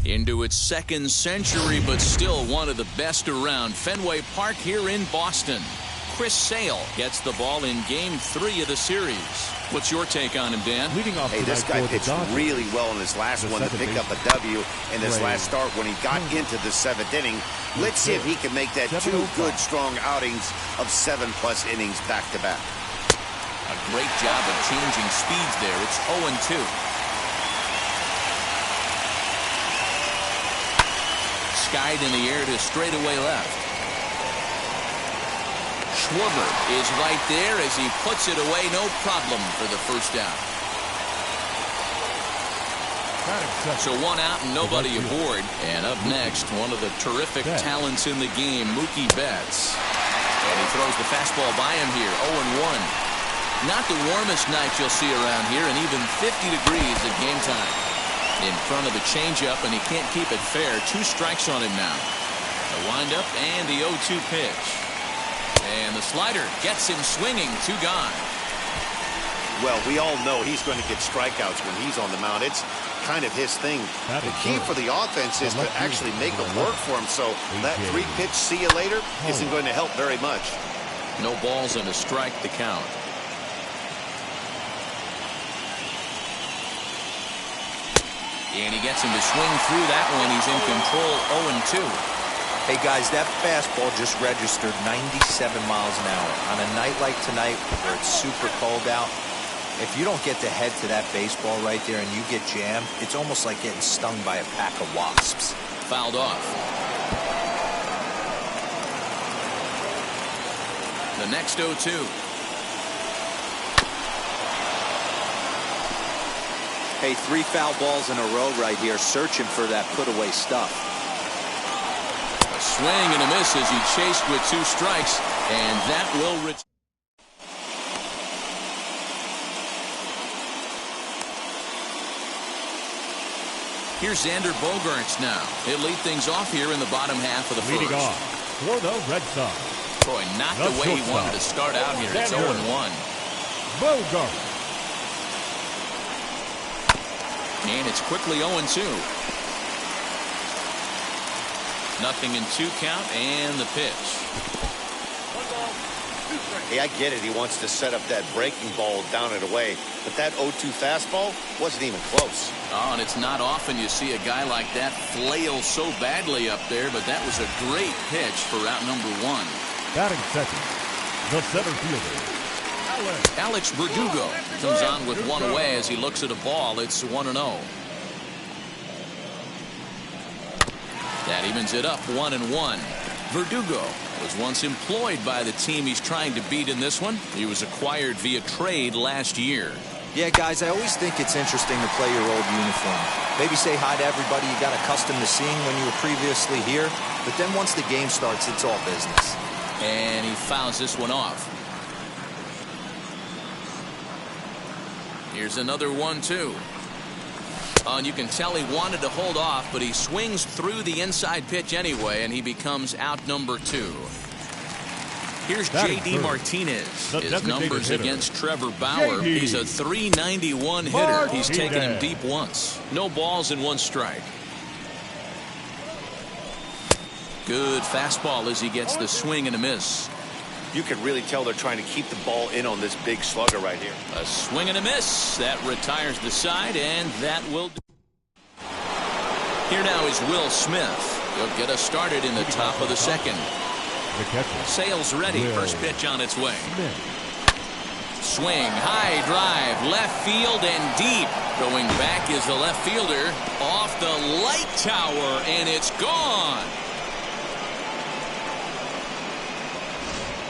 Into its second century, but still one of the best around. Fenway Park here in Boston. Chris Sale gets the ball in Game 3 of the series. What's your take on him, Dan? Leading off this guy pitched really well in his last one to pick up a W in this last start when he got into the 7th inning. Let's see if he can make that 2 good, strong outings of 7+ innings back-to-back. A great job of changing speeds there. It's 0-2. Skied in the air to straightaway left. Schwarber is right there as he puts it away, no problem for the first out. So 1 out and nobody aboard. And up next, one of the terrific talents in the game, Mookie Betts. And he throws the fastball by him here, 0-1. Not the warmest night you'll see around here, and even 50 degrees at game time. In front of the changeup, and he can't keep it fair. 2 strikes on him now. The windup and the 0-2 pitch. And the slider gets him swinging. 2 gone. Well, we all know he's going to get strikeouts when he's on the mound. It's kind of his thing. The key for the offense is to actually make it work for him, so that 3-pitch see you later isn't going to help very much. No balls and a strike to count. And he gets him to swing through that one. He's in control, 0-2. Hey, guys, that fastball just registered 97 miles an hour. On a night like tonight where it's super cold out, if you don't get to head to that baseball right there and you get jammed, it's almost like getting stung by a pack of wasps. Fouled off. The next 0-2. Hey, 3 foul balls in a row right here, searching for that put-away stuff. A swing and a miss as he chased with 2 strikes, and that will return. Here's Xander Bogaerts now. He'll lead things off here in the bottom half of the first. Leading off for the Red Sox. Boy, not the way he wanted to start out here. It's 0-1. Bogaerts. And it's quickly 0-2. Nothing in 2 count, and the pitch. Hey, I get it. He wants to set up that breaking ball down and away, but that 0-2 fastball wasn't even close. Oh, and it's not often you see a guy like that flail so badly up there, but that was a great pitch for out number 1. Batting second, the center fielder, Alex Verdugo comes on with 1 away as he looks at a ball. It's 1-0. That evens it up 1-1. Verdugo was once employed by the team he's trying to beat in this one. He was acquired via trade last year. Yeah, guys, I always think it's interesting to play your old uniform. Maybe say hi to everybody you got accustomed to seeing when you were previously here. But then once the game starts, it's all business. And he fouls this one off. Here's another 1-2. And you can tell he wanted to hold off, but he swings through the inside pitch anyway, and he becomes out number 2. Here's J.D. Martinez. His numbers against Trevor Bauer. He's a .391 hitter. He's taken him deep once. No balls and 1 strike. Good fastball as he gets the swing and a miss. You can really tell they're trying to keep the ball in on this big slugger right here. A swing and a miss. That retires the side, and that will do. Here now is Will Smith. He'll get us started in the top of the second. Sales ready. First pitch on its way. Swing, high drive, left field and deep. Going back is the left fielder. Off the light tower, and it's gone.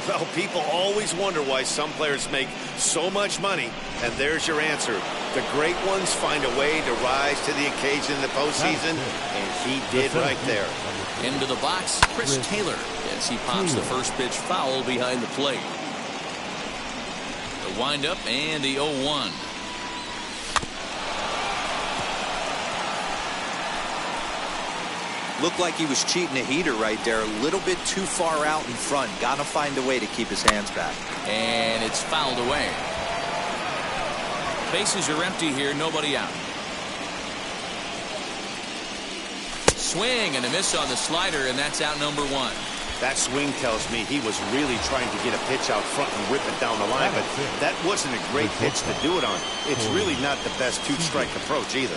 Well, people always wonder why some players make so much money, and there's your answer. The great ones find a way to rise to the occasion in the postseason, and he did right there. Into the box, Chris Taylor, as he pops the first pitch foul behind the plate. The windup and the 0-1. Looked like he was cheating a heater right there. A little bit too far out in front. Got to find a way to keep his hands back. And it's fouled away. Bases are empty here. Nobody out. Swing and a miss on the slider, and that's out number 1. That swing tells me he was really trying to get a pitch out front and rip it down the line, but that wasn't a great pitch to do it on. It's really not the best 2-strike approach either.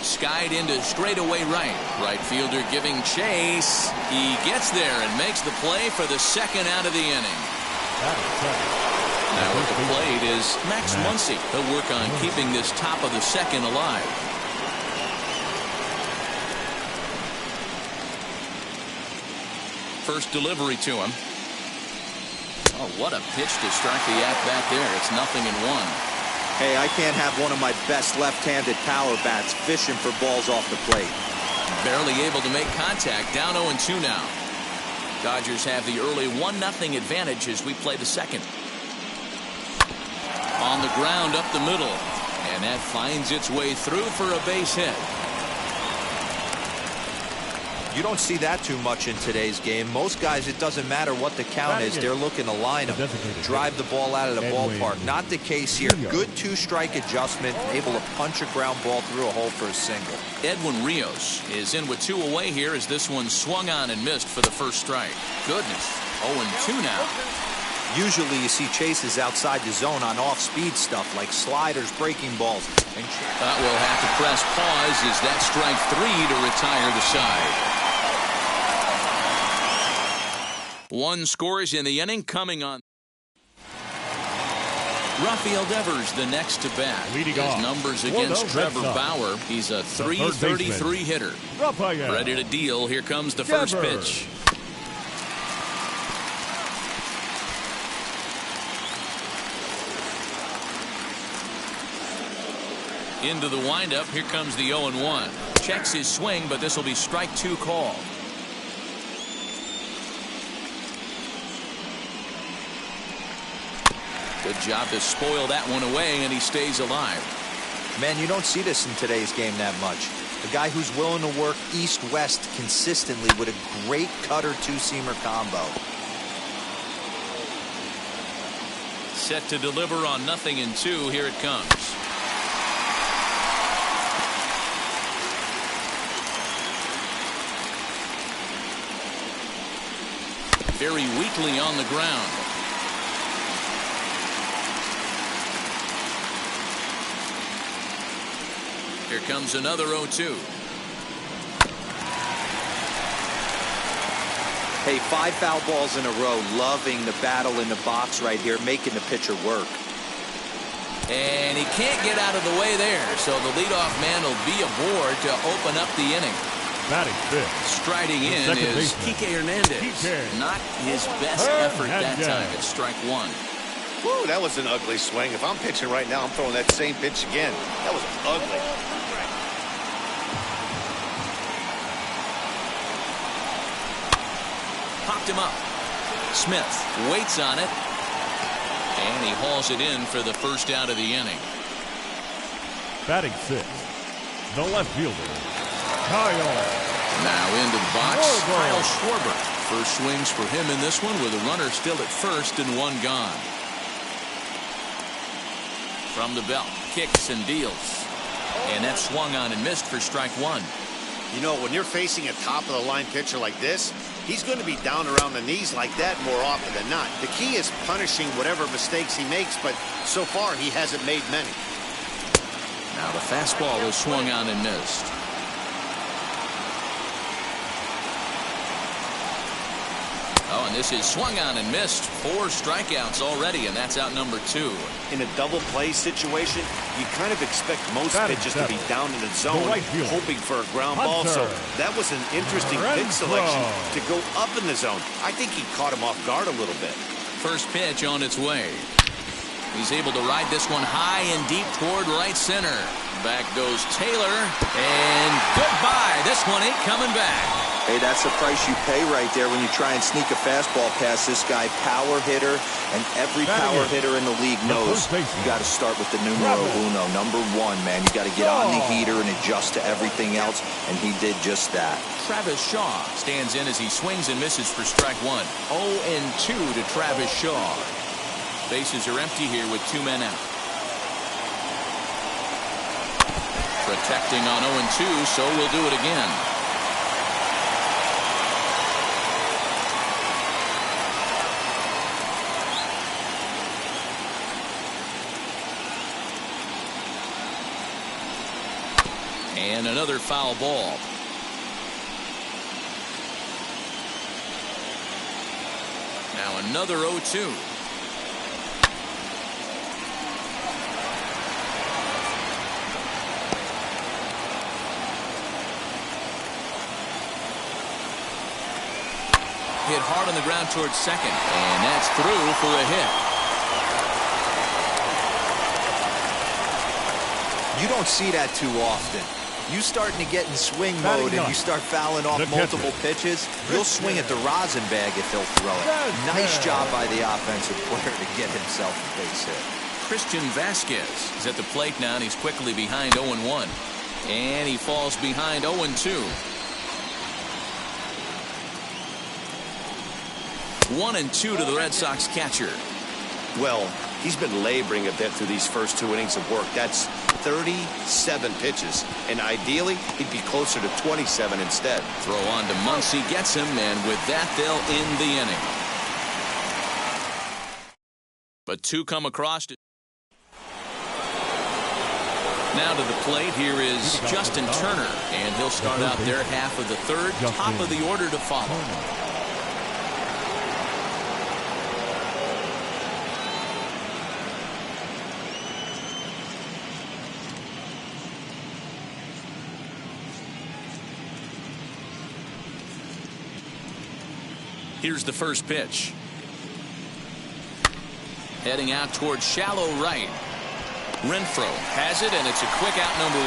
Skied into straightaway right. Right fielder giving chase. He gets there and makes the play for the second out of the inning. Now at the plate is Max Muncy. He'll work on keeping this top of the second alive. First delivery to him. Oh, what a pitch to start the at-bat there. It's 0-1. Hey, I can't have one of my best left-handed power bats fishing for balls off the plate. Barely able to make contact. Down 0-2 now. Dodgers have the early 1-0 advantage as we play the second. On the ground up the middle. And that finds its way through for a base hit. You don't see that too much in today's game. Most guys, it doesn't matter what the count is. They're looking to line them, drive the ball out of the ballpark. Not the case here. Good 2-strike adjustment, able to punch a ground ball through a hole for a single. Edwin Rios is in with 2 away here as this one swung on and missed for the first strike. Goodness, 0-2 now. Usually you see chases outside the zone on off-speed stuff like sliders, breaking balls. And we'll have to press pause as that strike 3 to retire the side. 1 scores in the inning coming on. Rafael Devers the next to bat. His numbers against Trevor Bauer. He's a .333 hitter. Ready to deal. Here comes the first pitch. Into the windup. Here comes the 0-1. Checks his swing, but this will be strike 2 call. Good job to spoil that one away, and he stays alive. Man, you don't see this in today's game that much. A guy who's willing to work east-west consistently with a great cutter 2-seamer combo. Set to deliver on 0-2. Here it comes. Very weakly on the ground. Here comes another 0-2. Hey, 5 foul balls in a row. Loving the battle in the box right here, making the pitcher work. And he can't get out of the way there, so the leadoff man will be aboard to open up the inning. Striding in is Kike Hernandez. Not his best effort that time. It's strike 1. Woo, that was an ugly swing. If I'm pitching right now, I'm throwing that same pitch again. That was ugly. Popped him up. Smith waits on it. And he hauls it in for the first out of the inning. Batting 6. the left fielder, Kyle. Now into the box, Kyle Schwarber. First swings for him in this one with a runner still at first and one gone. From the belt, kicks and deals. And that swung on and missed for strike one. You know, when you're facing a top-of-the-line pitcher like this, he's going to be down around the knees like that more often than not. The key is punishing whatever mistakes he makes, but so far he hasn't made many. Now the fastball is swung on and missed. Oh, and this is swung on and missed. 4 strikeouts already, and that's out number 2. In a double play situation, you kind of expect most pitches to be down in the zone, hoping for a ground ball. So that was an interesting pitch selection to go up in the zone. I think he caught him off guard a little bit. First pitch on its way. He's able to ride this one high and deep toward right center. Back goes Taylor, and goodbye. This one ain't coming back. Hey, that's the price you pay right there when you try and sneak a fastball past this guy. Power hitter, and every power hitter in the league knows you got to start with the numero uno, number 1, man. You got to get on the heater and adjust to everything else, and he did just that. Travis Shaw stands in as he swings and misses for strike 1. 0-2 to Travis Shaw. Bases are empty here with 2 men out. Protecting on 0-2, so we'll do it again. And another foul ball. Now another 0-2. Hit hard on the ground towards second, and that's through for a hit. You don't see that too often. You starting to get in swing mode and you start fouling off multiple pitches, you'll swing at the rosin bag if he'll throw it. Nice job by the offensive player to get himself a base hit. Christian Vasquez is at the plate now, and he's quickly behind 0-1. And he falls behind 0-2. 1-2 to the Red Sox catcher. Well, he's been laboring a bit through these first 2 innings of work. That's 37 pitches, and ideally he'd be closer to 27 instead. Throw on to Muncy, gets him, and with that they'll end the inning. But 2 come across. Now to the plate, here is Justin Turner, and he'll start out their half of the 3rd. Top of the order to follow. Here's the first pitch. Heading out towards shallow right. Renfroe has it, and it's a quick out, number 1.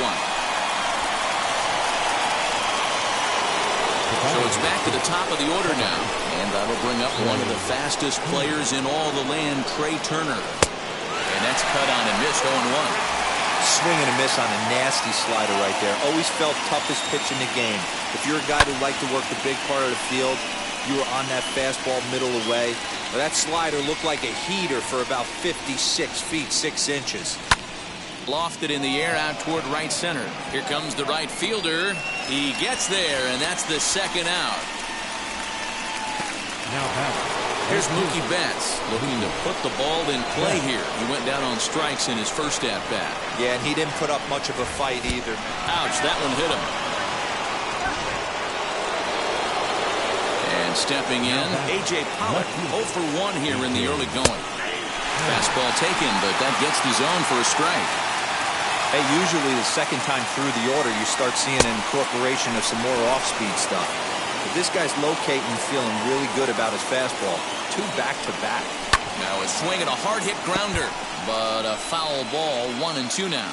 So it's back to the top of the order now, and that'll bring up one of the fastest players in all the land, Trey Turner. And that's cut on and missed, 0-1. Swing and a miss on a nasty slider right there. Always felt toughest pitch in the game. If you're a guy who liked to work the big part of the field, you were on that fastball middle away. Well, that slider looked like a heater for about 56 feet 6 inches. Lofted in the air out toward right center. Here comes the right fielder. He gets there, and that's the 2nd out. Now back. Here's Mookie Betts looking to put the ball in play here. He went down on strikes in his first at-bat. Yeah, and he didn't put up much of a fight either. Ouch, that one hit him. And stepping in, A.J. Pollock, 0 for 1 here in the early going. Fastball taken, but that gets the zone for a strike. Hey, usually the second time through the order, you start seeing an incorporation of some more off-speed stuff. But this guy's locating and feeling really good about his fastball. 2 back-to-back. Now a swing and a hard-hit grounder, but a foul ball, 1-2 now.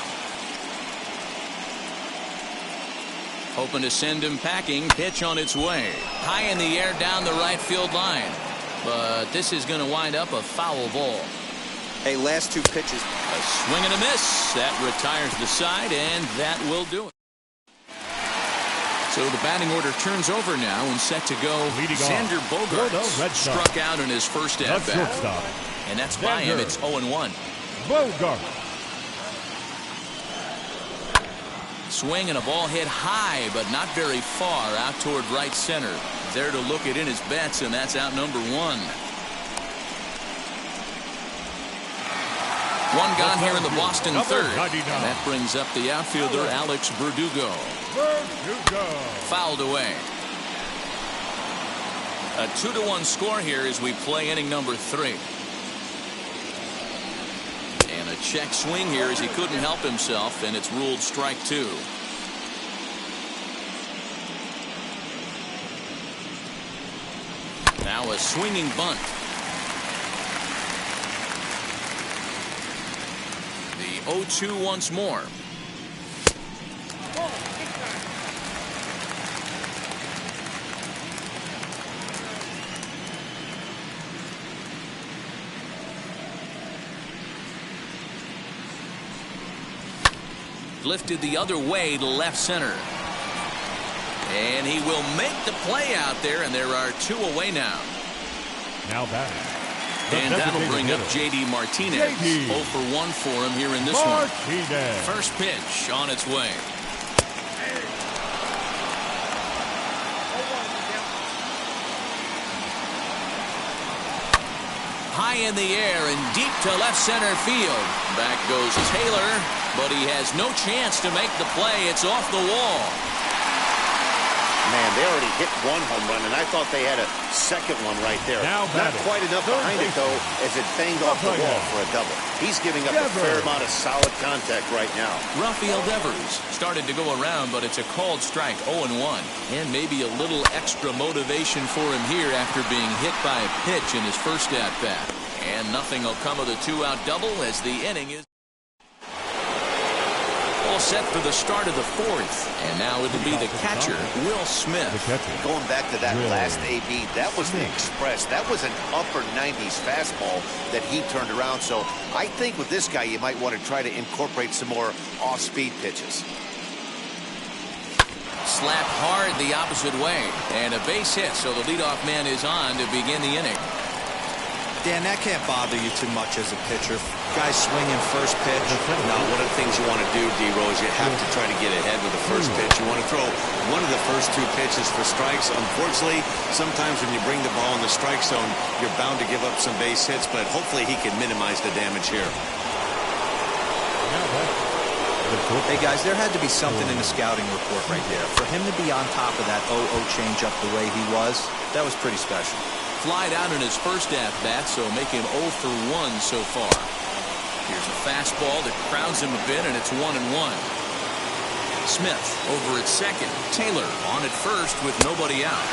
Hoping to send him packing. Pitch on its way. High in the air down the right field line. But this is going to wind up a foul ball. Hey, last 2 pitches. A swing and a miss. That retires the side, and that will do it. So the batting order turns over now and set to go. Xander Bogaerts struck out in his first at-bat. And that's by him. It's 0-1. Bogaerts. Swing and a ball hit high, but not very far out toward right center. There to look it in his bets, and that's out number 1. One gone here in the Boston third. And that brings up the outfielder, Alex Verdugo. Fouled away. A 2-1 score here as we play inning number 3. And a check swing here as he couldn't help himself, and it's ruled strike 2. Now a swinging bunt. The 0-2 once more. Lifted the other way to left center. And he will make the play out there, and there are 2 away now. Now batting. And that'll bring up J.D. Martinez. 0 for 1 for him here in this one. First pitch on its way. High in the air and deep to left center field. Back goes Taylor, but he has no chance to make the play. It's off the wall. Man, they already hit 1 home run, and I thought they had a second one right there. Not quite enough behind it, though, as it banged off the wall for a double. He's giving up a fair amount of solid contact right now. Rafael Devers started to go around, but it's a called strike, 0-1. And maybe a little extra motivation for him here after being hit by a pitch in his first at-bat. And nothing will come of the 2-out double as the inning is all set for the start of the 4th. And now it'll be the catcher, Will Smith. Going back to that last AB, that was the express. That was an upper 90s fastball that he turned around. So I think with this guy, you might want to try to incorporate some more off-speed pitches. Slap hard the opposite way. And a base hit, so the leadoff man is on to begin the inning. Dan, that can't bother you too much as a pitcher. Guys swinging first pitch. Now, one of the things you want to do, D-Rose, you have to try to get ahead with the first pitch. You want to throw one of the first 2 pitches for strikes. Unfortunately, sometimes when you bring the ball in the strike zone, you're bound to give up some base hits, but hopefully he can minimize the damage here. Hey, guys, there had to be something in the scouting report right there. For him to be on top of that 0-0 changeup the way he was, that was pretty special. Flied out in his first at-bat, so make him 0 for 1 so far. Here's a fastball that crowds him a bit, and it's 1-1. Smith over at second. Taylor on at first with nobody out.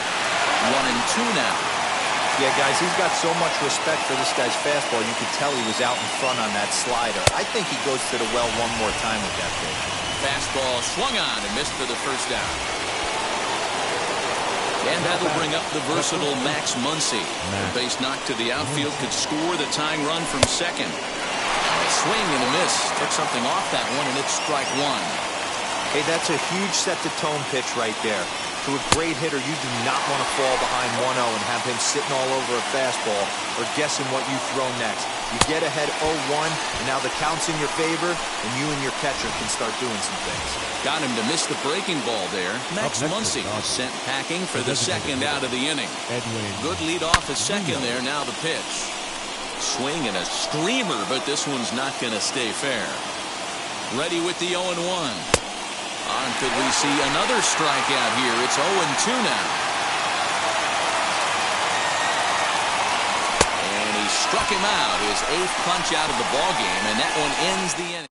1-2 now. Yeah, guys, he's got so much respect for this guy's fastball. You could tell he was out in front on that slider. I think he goes to the well one more time with that pitch. Fastball swung on and missed for the first out. And that'll bring up the versatile Max Muncy. The base knock to the outfield could score the tying run from second. A swing and a miss. Took something off that one, and it's strike 1. Hey, that's a huge set-the-tone pitch right there. To a great hitter, you do not want to fall behind 1-0 and have him sitting all over a fastball or guessing what you throw next. You get ahead 0-1, and now the count's in your favor, and you and your catcher can start doing some things. Got him to miss the breaking ball there. Max Muncy sent packing for the second out of the inning. Good lead off a second there. Now the pitch. Swing and a screamer, but this one's not going to stay fair. Ready with the 0-1. Could we see another strikeout here? It's 0-2 now. And he struck him out. His 8th punch out of the ballgame, and that one ends the inning.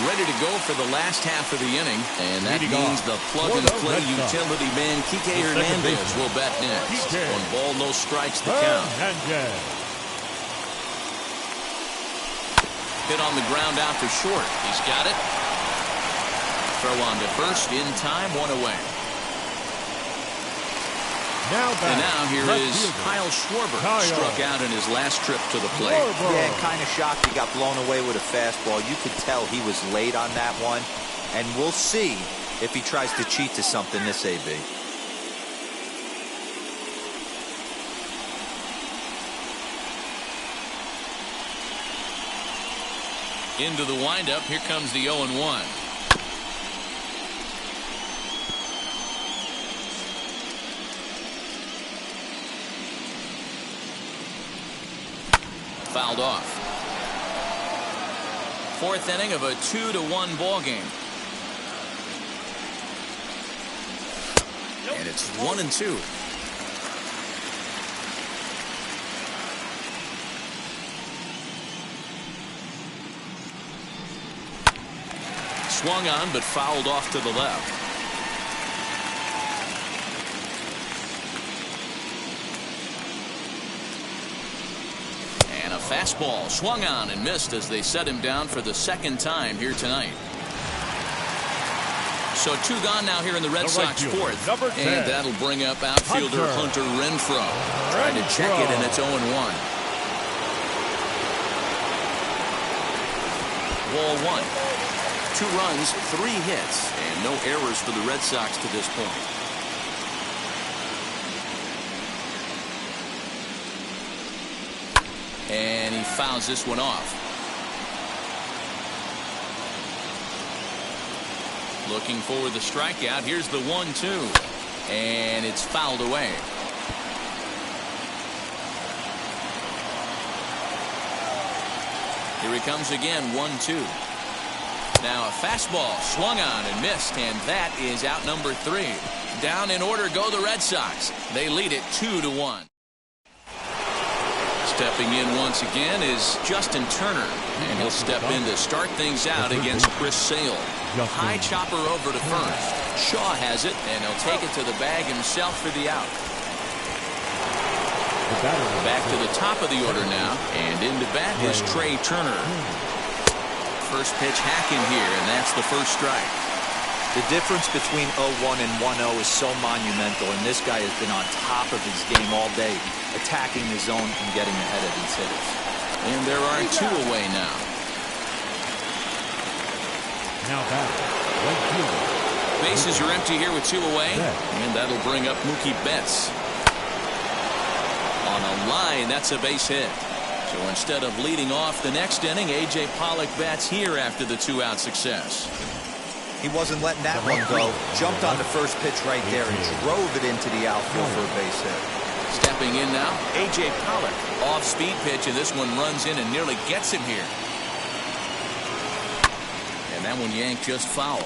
Ready to go for the last half of the inning, and that means the plug-and-play utility man Kike Hernandez will bat next. 1 ball, no strikes, the count. Hit on the ground out to short. He's got it. Throw on to first in time, 1 away. And now here is Kyle Schwarber. Struck out in his last trip to the plate. Yeah, kind of shocked he got blown away with a fastball. You could tell he was late on that one. And we'll see if he tries to cheat to something this AB. Into the windup. Here comes the 0-1. Fouled off. Fourth inning of a 2-1 ball game. And it's 1-2. Swung on, but fouled off to the left. And a fastball swung on and missed as they set him down for the second time here tonight. So 2 gone now here in the Red Sox fourth. And that'll bring up outfielder Hunter Renfroe. Trying to check it, and it's 0-1. Ball 1. 2 runs, 3 hits, and no errors for the Red Sox to this point. And he fouls this one off. Looking for the strikeout. Here's the 1-2. And it's fouled away. Here he comes again, 1-2. Now a fastball swung on and missed, and that is out number 3. Down in order go the Red Sox. They lead it 2-1. Stepping in once again is Justin Turner, and he'll step in to start things out against Chris Sale. High chopper over to first. Shaw has it, and he'll take it to the bag himself for the out. Back to the top of the order now, and into bat is Trey Turner. First pitch hacking here, and that's the first strike. The difference between 0-1 and 1-0 is so monumental, and this guy has been on top of his game all day, attacking the zone and getting ahead of these hitters. And there are 2 away now. Now back, right fielder. Bases are empty here with 2 away, and that'll bring up Mookie Betts. On a line, that's a base hit. So instead of leading off the next inning, A.J. Pollock bats here after the 2-out success. He wasn't letting that one go. Jumped on the first pitch right there and drove it into the outfield for a base hit. Stepping in now, A.J. Pollock. Off-speed pitch, and this one runs in and nearly gets him here. And that one yanked just foul.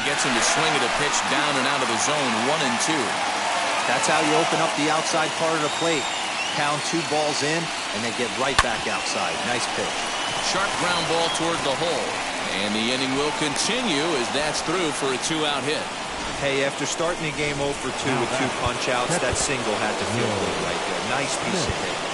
Gets him to swing at a pitch down and out of the zone, 1-2. That's how you open up the outside part of the plate. Pound 2 balls in, and they get right back outside. Nice pitch. Sharp ground ball toward the hole. And the inning will continue as that's through for a 2-out hit. Hey, after starting the game 0 for 2 with 2 punch-outs, that single had to feel good right there. Nice piece of hit.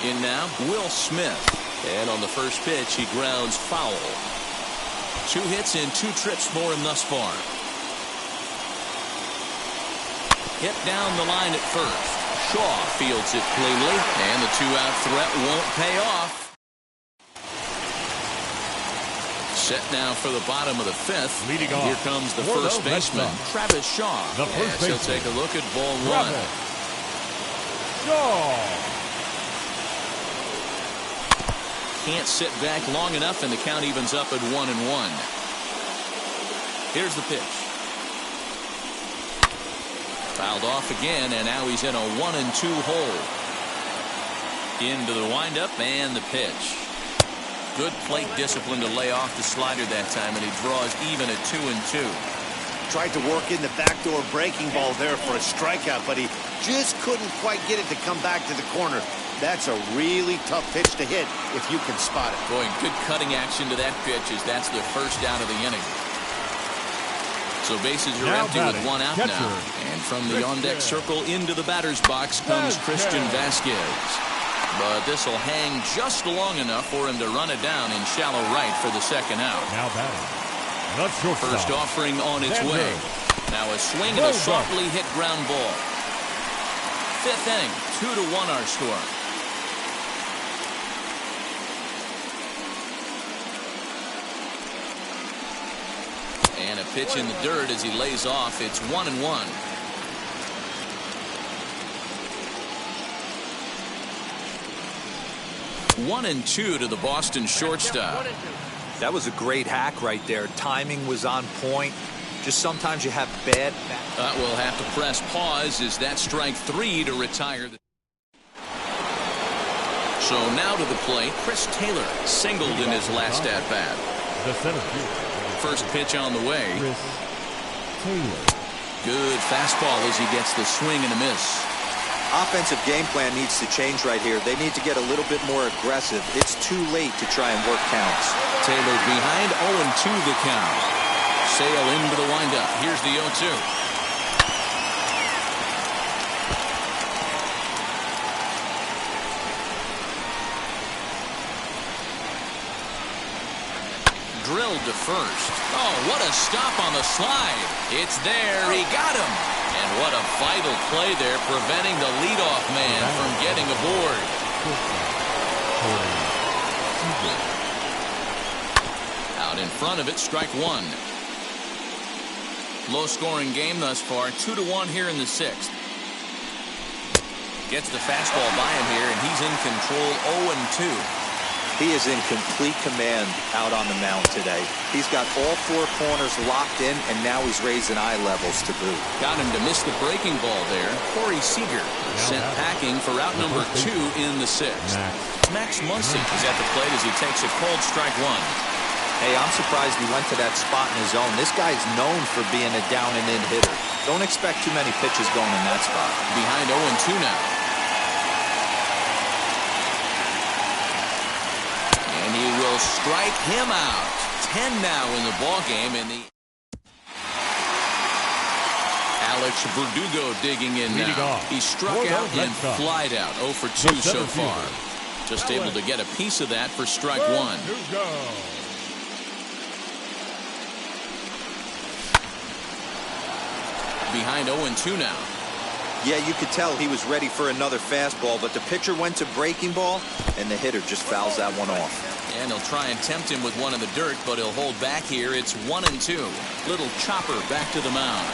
In now, Will Smith. And on the first pitch, he grounds foul. 2 hits and 2 trips for him thus far. Hit down the line at first. Shaw fields it cleanly, and the 2-out threat won't pay off. Set now for the bottom of the 5th. Leading off. Here comes the first baseman, Travis Shaw. The first baseman. He'll take a look at ball 1. Shaw. Can't sit back long enough, and the count evens up at 1-1. Here's the pitch. Fouled off again, and now he's in a 1-2 hole. Into the windup and the pitch. Good plate discipline to lay off the slider that time, and he draws even at 2-2. Tried to work in the backdoor breaking ball there for a strikeout, but he just couldn't quite get it to come back to the corner. That's a really tough pitch to hit if you can spot it. Boy, good cutting action to that pitch as that's the first out of the inning. So bases are Now empty with batting, one out catcher, now. And from the on-deck circle into the batter's box comes Christian Vasquez. But this will hang just long enough for him to run it down in shallow right for the second out. Now batting. The shortstop. First offering on its Vander. way. Now a swing and a softly hit ground ball. Fifth inning, 2-1 our score. And a pitch in the dirt as he lays off. It's 1-1. One and two to the Boston shortstop. That was a great hack right there. Timing was on point. Just sometimes you have bad. We'll have to press pause as that strike three to retire. So now to the plate, Chris Taylor singled in his last at bat. The center field. First pitch on the way. Chris Taylor. Good fastball as he gets the swing and a miss. Offensive game plan needs to change right here. They need to get a little bit more aggressive. It's too late to try and work counts. Taylor's behind, 0-2 the count. Sale into the windup. Here's the 0-2. Drilled to first. Oh, what a stop on the slide. It's there. He got him. And what a vital play there, preventing the leadoff man from getting aboard. Out in front of it, strike one. Low-scoring game thus far, 2-1 here in the sixth. Gets the fastball by him here, and he's in control, 0-2. He is in complete command out on the mound today. He's got all four corners locked in, and now he's raising eye levels to boot. Got him to miss the breaking ball there. Corey Seager sent packing for out number 2 in the sixth. Max Muncy is at the plate as he takes a cold strike one. Hey, I'm surprised he went to that spot in his own. This guy's known for being a down-and-in hitter. Don't expect too many pitches going in that spot. Behind 0-2 now. And he will strike him out. 10 now in the ball game. And the Alex Verdugo digging in now. He struck out and flied out. 0 for 2 so far. Just able to get a piece of that for strike one. Behind 0-2 now. Yeah, you could tell he was ready for another fastball, but the pitcher went to breaking ball, and the hitter just fouls that one off. And he'll try and tempt him with one in the dirt, but he'll hold back here. It's 1-2. Little chopper back to the mound.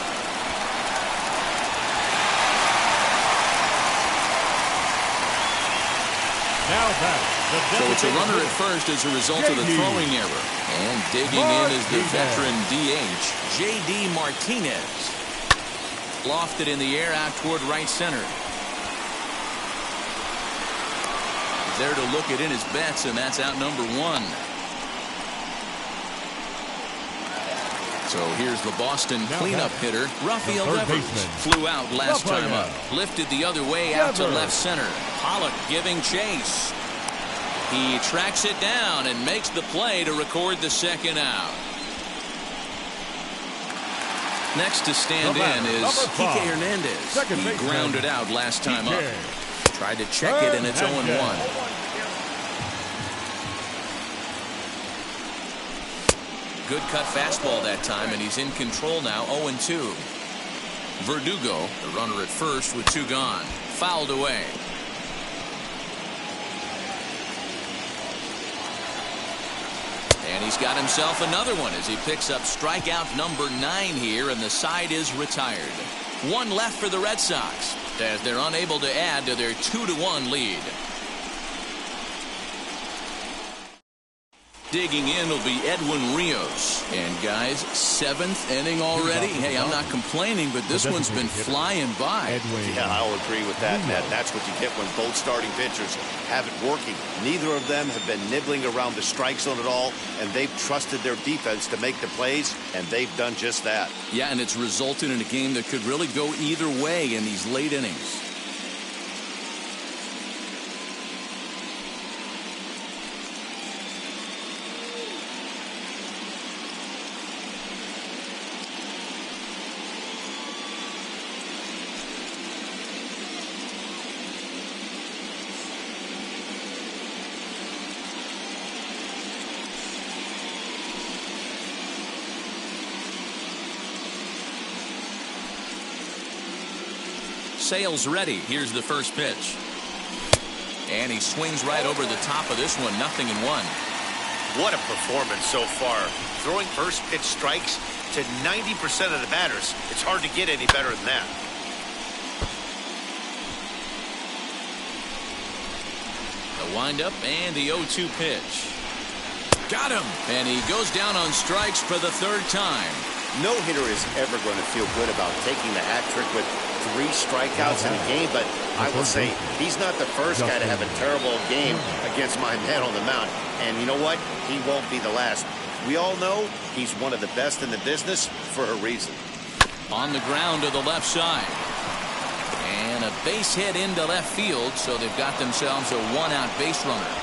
Now back. So it's a runner at first as a result of the throwing error. And digging in is the veteran DH, J.D. Martinez. Lofted in the air out toward right center. There to look it in his bets, and that's out number 1. So here's the Boston cleanup hitter, Rafael Devers. Flew out last time up. Lifted the other way out to left center. Pollock giving chase. He tracks it down and makes the play to record the second out. Next to stand in is Kike Hernandez. He grounded out last time up. Tried to check it, and it's 0-1. Good cut fastball that time, and he's in control now, 0-2. Verdugo, the runner at first with 2 gone. Fouled away. And he's got himself another one as he picks up strikeout number 9 here, and the side is retired. 1 left for the Red Sox as they're unable to add to their 2-1 lead. Digging in will be Edwin Rios. And guys, 7th inning already. Hey, I'm not complaining, but this one's been flying by. Yeah, I'll agree with that, Ned. That's what you get when both starting pitchers have it working. Neither of them have been nibbling around the strike zone at all, and they've trusted their defense to make the plays, and they've done just that. Yeah, and it's resulted in a game that could really go either way in these late innings. Sale's ready. Here's the first pitch. And he swings right over the top of this one. 0-1. What a performance so far. Throwing first pitch strikes to 90% of the batters. It's hard to get any better than that. The windup and the 0-2 pitch. Got him. And he goes down on strikes for the third time. No hitter is ever going to feel good about taking the hat trick with 3 strikeouts in a game, but I will say he's not the first guy to have a terrible game against my man on the mound. And you know what? He won't be the last. We all know he's one of the best in the business for a reason. On the ground to the left side. And a base hit into left field, so they've got themselves a 1-out base runner.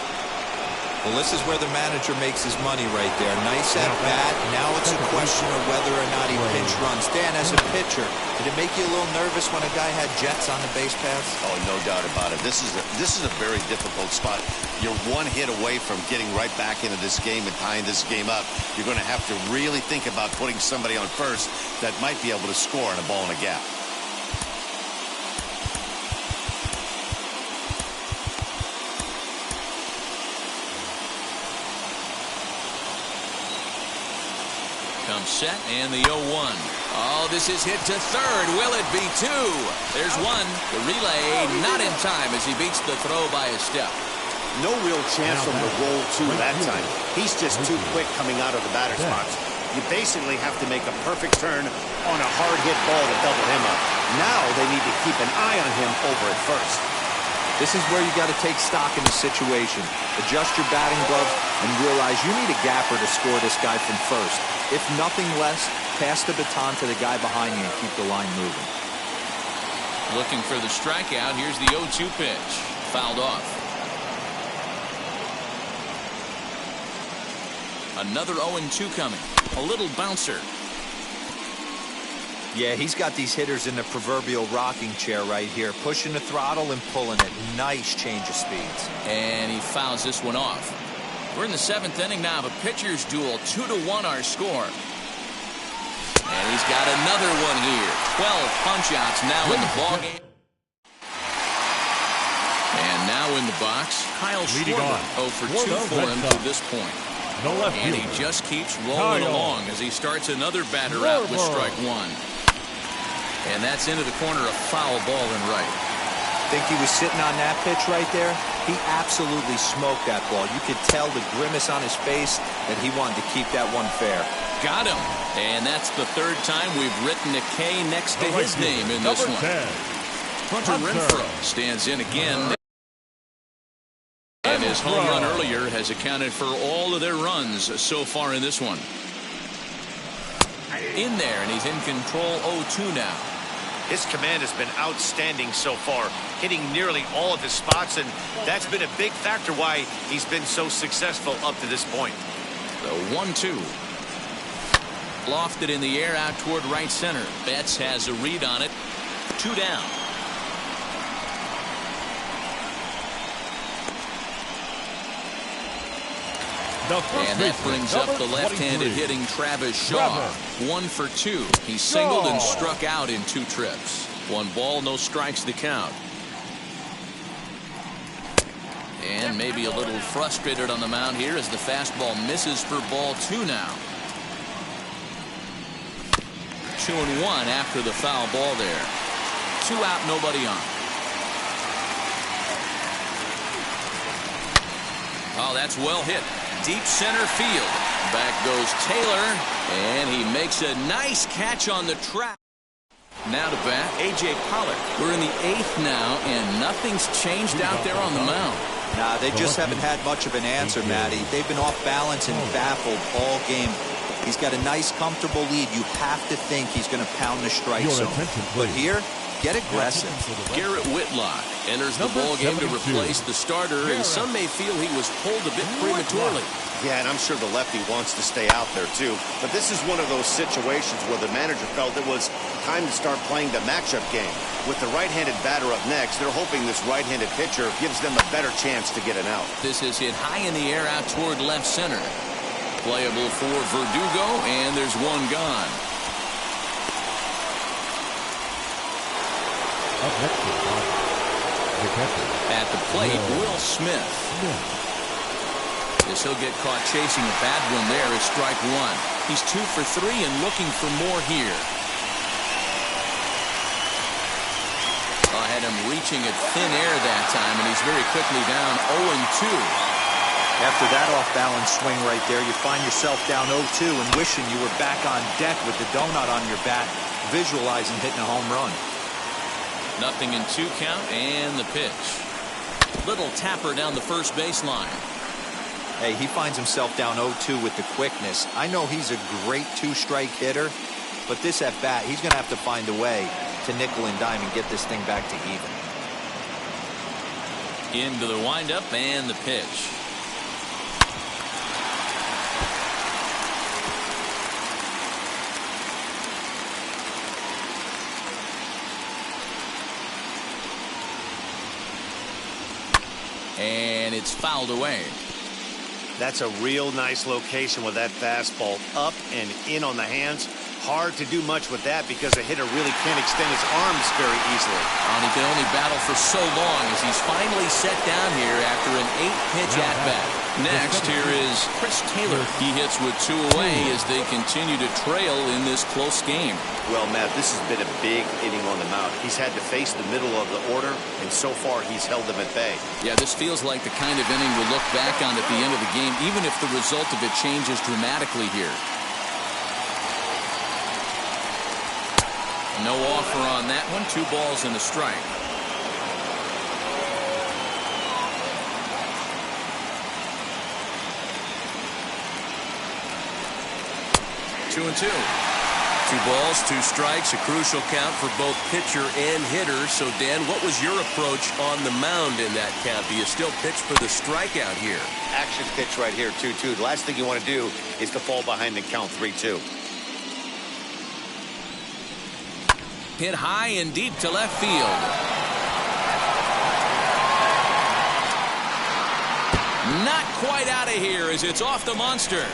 Well, this is where the manager makes his money right there. Nice at bat. Now it's a question of whether or not he pinch runs. Dan, as a pitcher, did it make you a little nervous when a guy had jets on the base paths? Oh, no doubt about it. This is a very difficult spot. You're 1 hit away from getting right back into this game and tying this game up. You're going to have to really think about putting somebody on first that might be able to score on a ball in a gap. Comes set and the 0-1. Oh, this is hit to third. Will it be 2? There's 1. The relay not in time as he beats the throw by a step. No real chance from the roll 2 that time. He's just too quick coming out of the batter's box. You basically have to make a perfect turn on a hard hit ball to double him up. Now they need to keep an eye on him over at first. This is where you got to take stock in the situation. Adjust your batting gloves and realize you need a gapper to score this guy from first. If nothing less, pass the baton to the guy behind you and keep the line moving. Looking for the strikeout. Here's the 0-2 pitch. Fouled off. Another 0-2 coming. A little bouncer. Yeah, he's got these hitters in the proverbial rocking chair right here, pushing the throttle and pulling it. Nice change of speeds. And he fouls this one off. We're in the 7th inning now of a pitcher's duel. 2-1 our score. And he's got another one here. 12 punch-outs now in the ballgame. And now in the box, Kyle Schwarber. 0 for 2 for him to this point. And he just keeps rolling along as he starts another batter out with strike 1. And that's into the corner, a foul ball and right. Think he was sitting on that pitch right there? He absolutely smoked that ball. You could tell the grimace on his face that he wanted to keep that one fair. Got him. And that's the 3rd time we've written a K next to his name in this one. Hunter Renfroe stands in again. And his home run earlier has accounted for all of their runs so far in this one. In there, and he's in control. 0-2 now. His command has been outstanding so far, hitting nearly all of his spots, and that's been a big factor why he's been so successful up to this point. The 1-2. Lofted in the air out toward right center. Betts has a read on it. 2 down. And that brings up the left-handed hitting Travis Shaw. 1 for 2. He singled and struck out in 2 trips. 1 ball, no strikes to count. And maybe a little frustrated on the mound here as the fastball misses for ball 2 now. 2-1 after the foul ball there. 2 out, nobody on. Oh, that's well hit. Deep center field. Back goes Taylor, and he makes a nice catch on the track. Now to bat, A.J. Pollock. We're in the 8th now, and nothing's changed out there on the mound. Nah, they just haven't had much of an answer, Matty. They've been off balance and baffled all game. He's got a nice, comfortable lead. You have to think he's going to pound the strike zone. But here, get aggressive. Garrett Whitlock enters the ball game to replace the starter, and some may feel he was pulled a bit prematurely. Yeah, and I'm sure the lefty wants to stay out there too. But this is one of those situations where the manager felt it was time to start playing the matchup game. With the right-handed batter up next, they're hoping this right-handed pitcher gives them a better chance to get an out. This is hit high in the air out toward left center. Playable for Verdugo, and there's 1 gone. Up next is the catcher. At the plate, Will Smith. As he'll get caught chasing a bad one there is strike one. He's 2 for 3 and looking for more here. I had him reaching at thin air that time, and he's very quickly down 0-2. After that off-balance swing right there, you find yourself down 0-2 and wishing you were back on deck with the donut on your bat, visualizing hitting a home run. 0-2 count, and the pitch. Little tapper down the first baseline. Hey, he finds himself down 0-2 with the quickness. I know he's a great two-strike hitter, but this at-bat, he's going to have to find a way to nickel and dime and get this thing back to even. Into the windup and the pitch. And it's fouled away. That's a real nice location with that fastball up and in on the hands. Hard to do much with that because a hitter really can't extend his arms very easily. And he can only battle for so long as he's finally set down here after an 8-pitch at-bat. Next, here is Chris Taylor. He hits with 2 away as they continue to trail in this close game. Well, Matt, this has been a big inning on the mound. He's had to face the middle of the order, and so far he's held them at bay. Yeah, this feels like the kind of inning we'll look back on at the end of the game, even if the result of it changes dramatically here. No offer on that one. 2 balls and a strike. Two and 2. 2 balls, 2 strikes, a crucial count for both pitcher and hitter. So, Dan, what was your approach on the mound in that count? Do you still pitch for the strikeout here? Action pitch right here, 2-2. The last thing you want to do is to fall behind and count 3-2. Hit high and deep to left field. Not quite out of here as it's off the monster.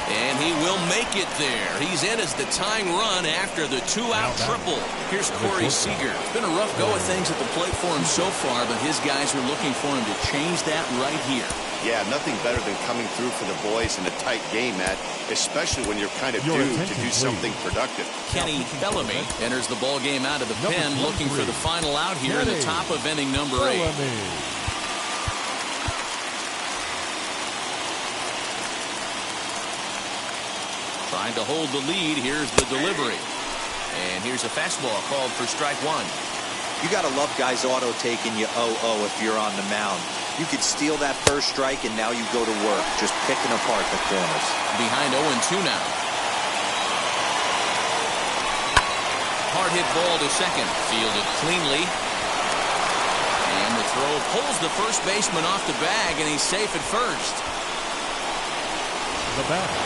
And he will make it there. He's in as the tying run after the 2-out triple. Here's Corey Seager. It's been a rough go of things at the plate for him so far, but his guys are looking for him to change that right here. Yeah, nothing better than coming through for the boys in a tight game, Matt, especially when you're kind of due to do something productive. Kenny Bellamy enters the ball game out of the pen, looking for the final out here in the top of inning number 8. Trying to hold the lead. Here's the delivery. And here's a fastball called for strike 1. You got to love guys auto taking you 0-0 if you're on the mound. You could steal that first strike, and now you go to work, just picking apart the corners. Behind 0-2 now. Hard hit ball to second. Fielded cleanly. And the throw pulls the first baseman off the bag, and he's safe at first. The batter.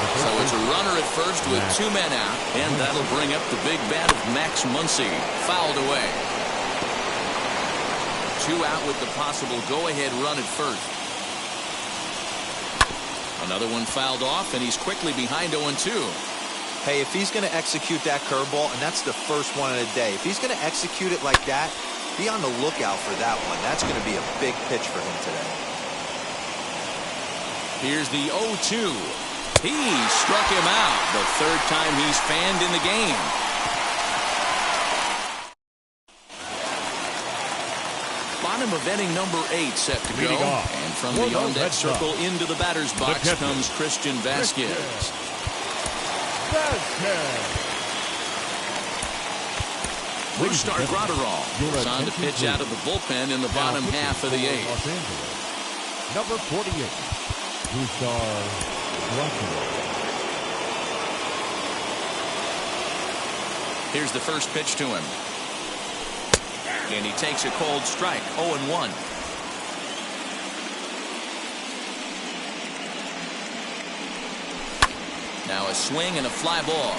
So it's a runner at first with 2 men out, and that'll bring up the big bat of Max Muncy. Fouled away. 2 out with the possible go-ahead run at first. Another one fouled off, and he's quickly behind 0-2. Hey, if he's going to execute that curveball, and that's the first one of the day, if he's going to execute it like that, be on the lookout for that one. That's going to be a big pitch for him today. Here's the 0-2. He struck him out. The 3rd time he's fanned in the game. Bottom of inning number 8 set to go. And from the on-deck circle into the batter's box comes Christian Vasquez. Brustar Graterol is on to pitch out of the bullpen in the bottom half of the 8th. Number 48, Brustar Graterol. Here's the first pitch to him. And he takes a cold strike, 0-1. Now a swing and a fly ball.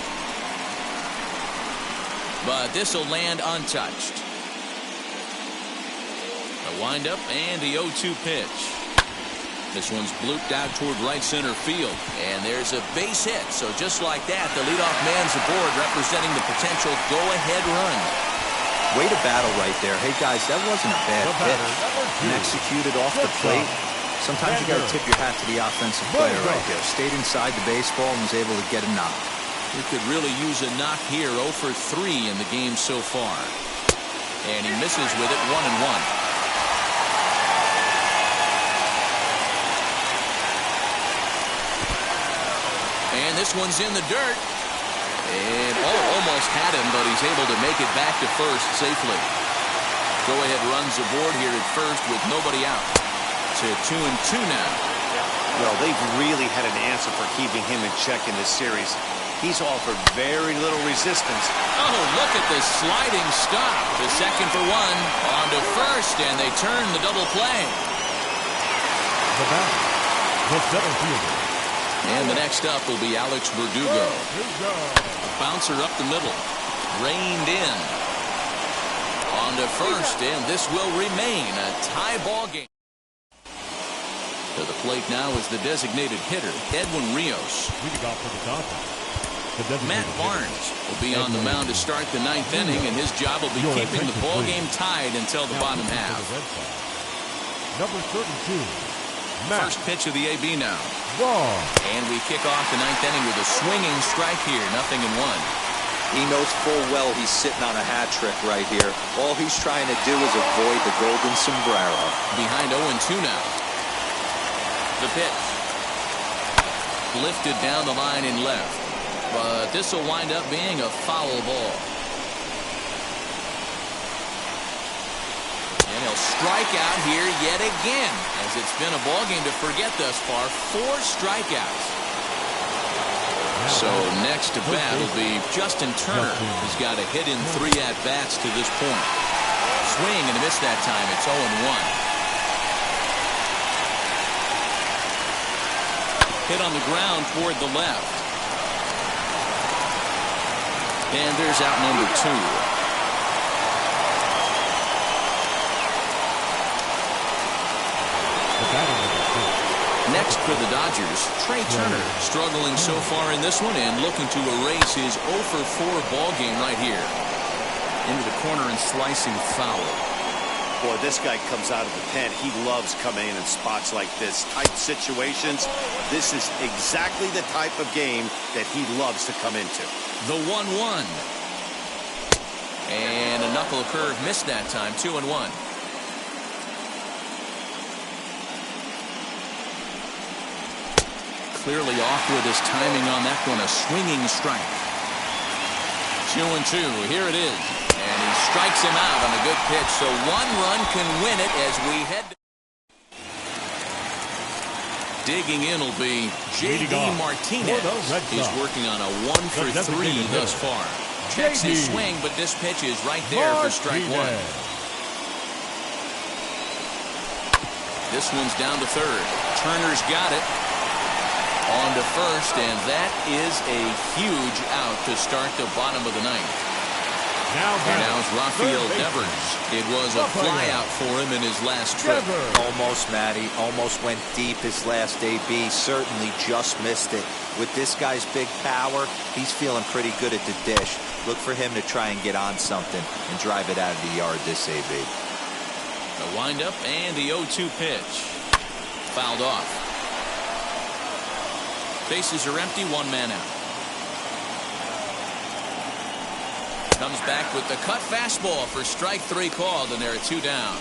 But this will land untouched. A windup and the 0-2 pitch. This one's blooped out toward right center field. And there's a base hit. So just like that, the leadoff man's aboard, representing the potential go-ahead run. Way to battle right there. Hey, guys, that wasn't a bad pitch. And executed off the plate. Sometimes you got to tip your hat to the offensive player right there. Stayed inside the baseball and was able to get a knock. He could really use a knock here. 0 for 3 in the game so far. And he misses with it. 1-1. And this one's in the dirt. And almost had him, but he's able to make it back to first safely. Go-ahead runs aboard here at first with nobody out. To 2-2 now. Well, they've really had an answer for keeping him in check in this series. He's offered very little resistance. Oh, look at this sliding stop. To second for one. On to first, and they turn the double play. The batter, the center fielder. And the next up will be Alex Verdugo. A bouncer up the middle. Reined in. On to first, and this will remain a tie ball game. To the plate now is the designated hitter, Edwin Rios. Matt Barnes will be on the mound to start the 9th inning, and his job will be keeping the ball game tied until the bottom half. Number 32. First pitch of the AB now. Wrong. And we kick off the 9th inning with a swinging strike here, 0-1. He knows full well he's sitting on a hat trick right here. All he's trying to do is avoid the golden sombrero. Behind 0-2 now. The pitch. Lifted down the line in left. But this will wind up being a foul ball. And he'll strike out here yet again, as it's been a ball game to forget thus far. 4 strikeouts. So next to bat will be Justin Turner, who's got a hit in 3 at-bats to this point. Swing and a miss that time. It's 0-1. Hit on the ground toward the left. And there's out number 2. Next for the Dodgers, Trey Turner, struggling so far in this one and looking to erase his 0 for 4 ball game right here. Into the corner and slicing foul. Boy, this guy comes out of the pen. He loves coming in spots like this. Tight situations. This is exactly the type of game that he loves to come into. The 1-1. And a knuckle curve missed that time. 2-1. Clearly off with his timing on that one. A swinging strike. 2-2. Here it is. And he strikes him out on a good pitch. So 1 run can win it as we head. Digging in will be J.D. Martinez. He's working on a 1 for 3 thus far. Checks his swing, but this pitch is right there for strike 1. This one's down to third. Turner's got it. On to first, and that is a huge out to start the bottom of the 9th. And now it's Rafael Devers. It was a fly out for him in his last trip. Almost, Matty. Almost went deep his last AB. Certainly just missed it. With this guy's big power, he's feeling pretty good at the dish. Look for him to try and get on something and drive it out of the yard this AB. The windup and the 0-2 pitch. Fouled off. Bases are empty, 1 man out. Comes back with the cut fastball for strike 3 called, and there are 2 down.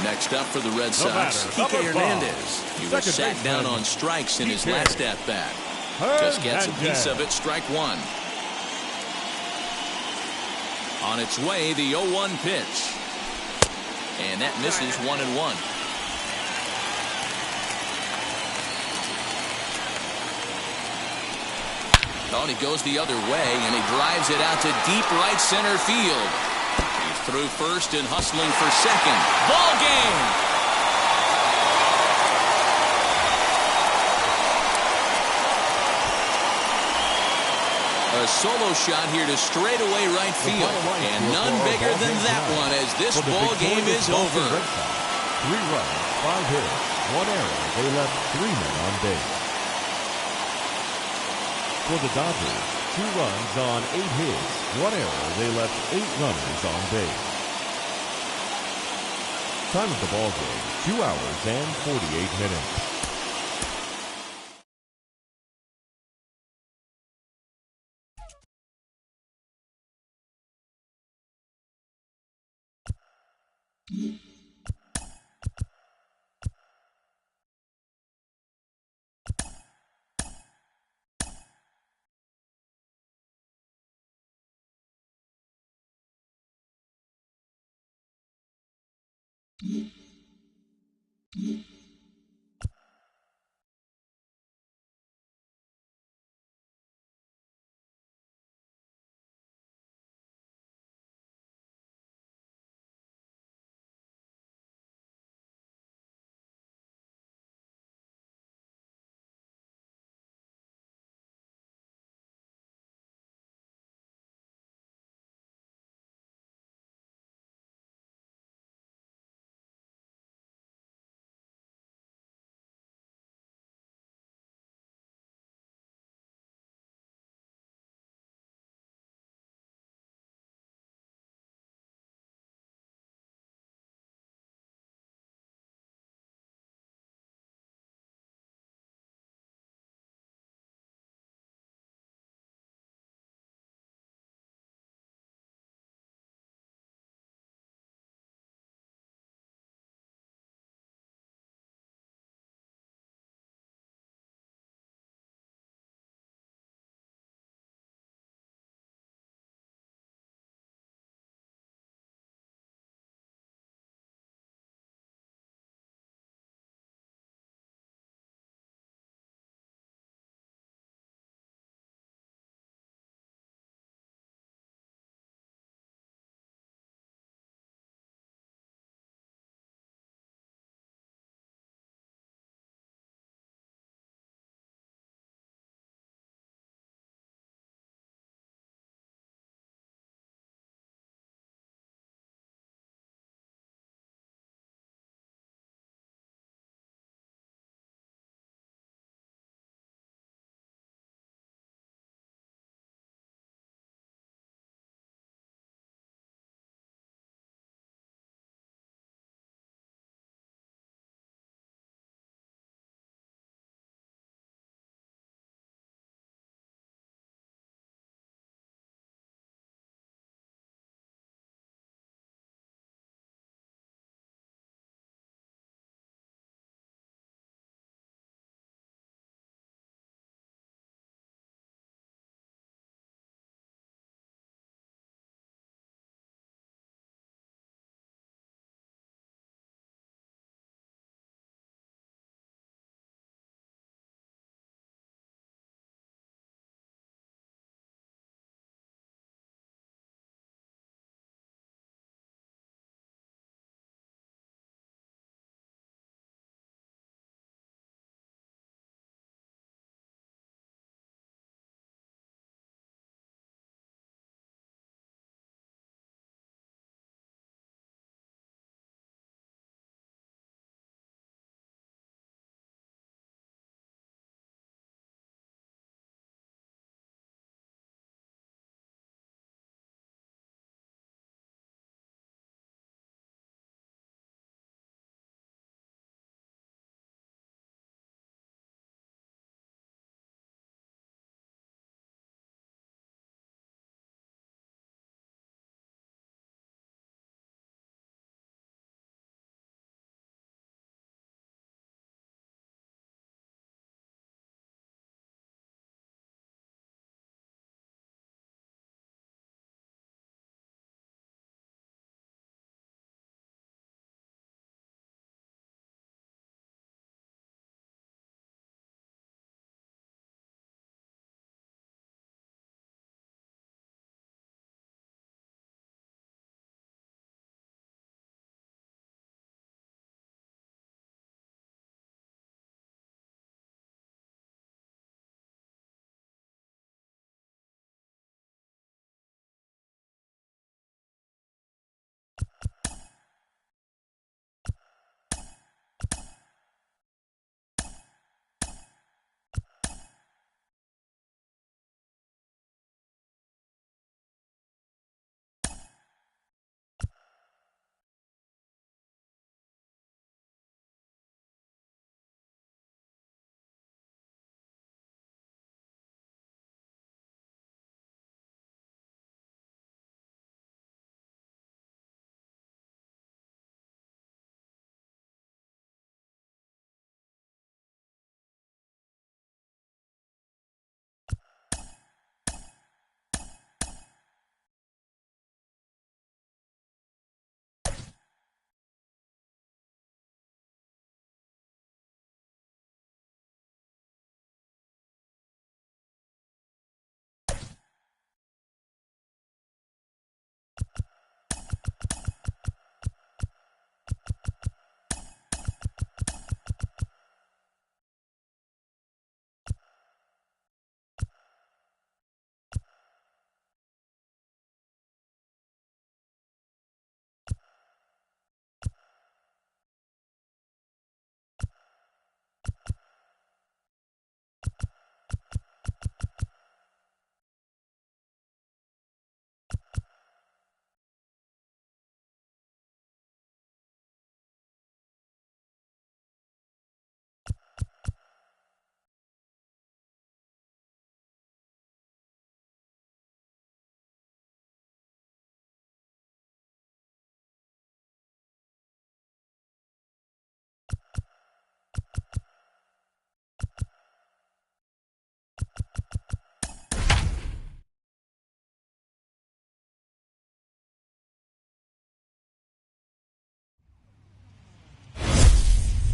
Next up for the Red Sox, Kike Hernandez. He was sat down on strikes in his last at-bat. Just gets a piece of it, strike 1. On its way, the 0-1 pitch. And that misses 1-1. Oh, and he goes the other way, and he drives it out to deep right center field. He's through first and hustling for second. Ball game! A solo shot here to straightaway right field, and none bigger than that one as this ball game is over. 3 runs, 5 hits, 1 error. They left 3 men on base. For the Dodgers, 2 runs on 8 hits, 1 error. They left 8 runners on base. Time of the ball game, 2 hours and 48 minutes.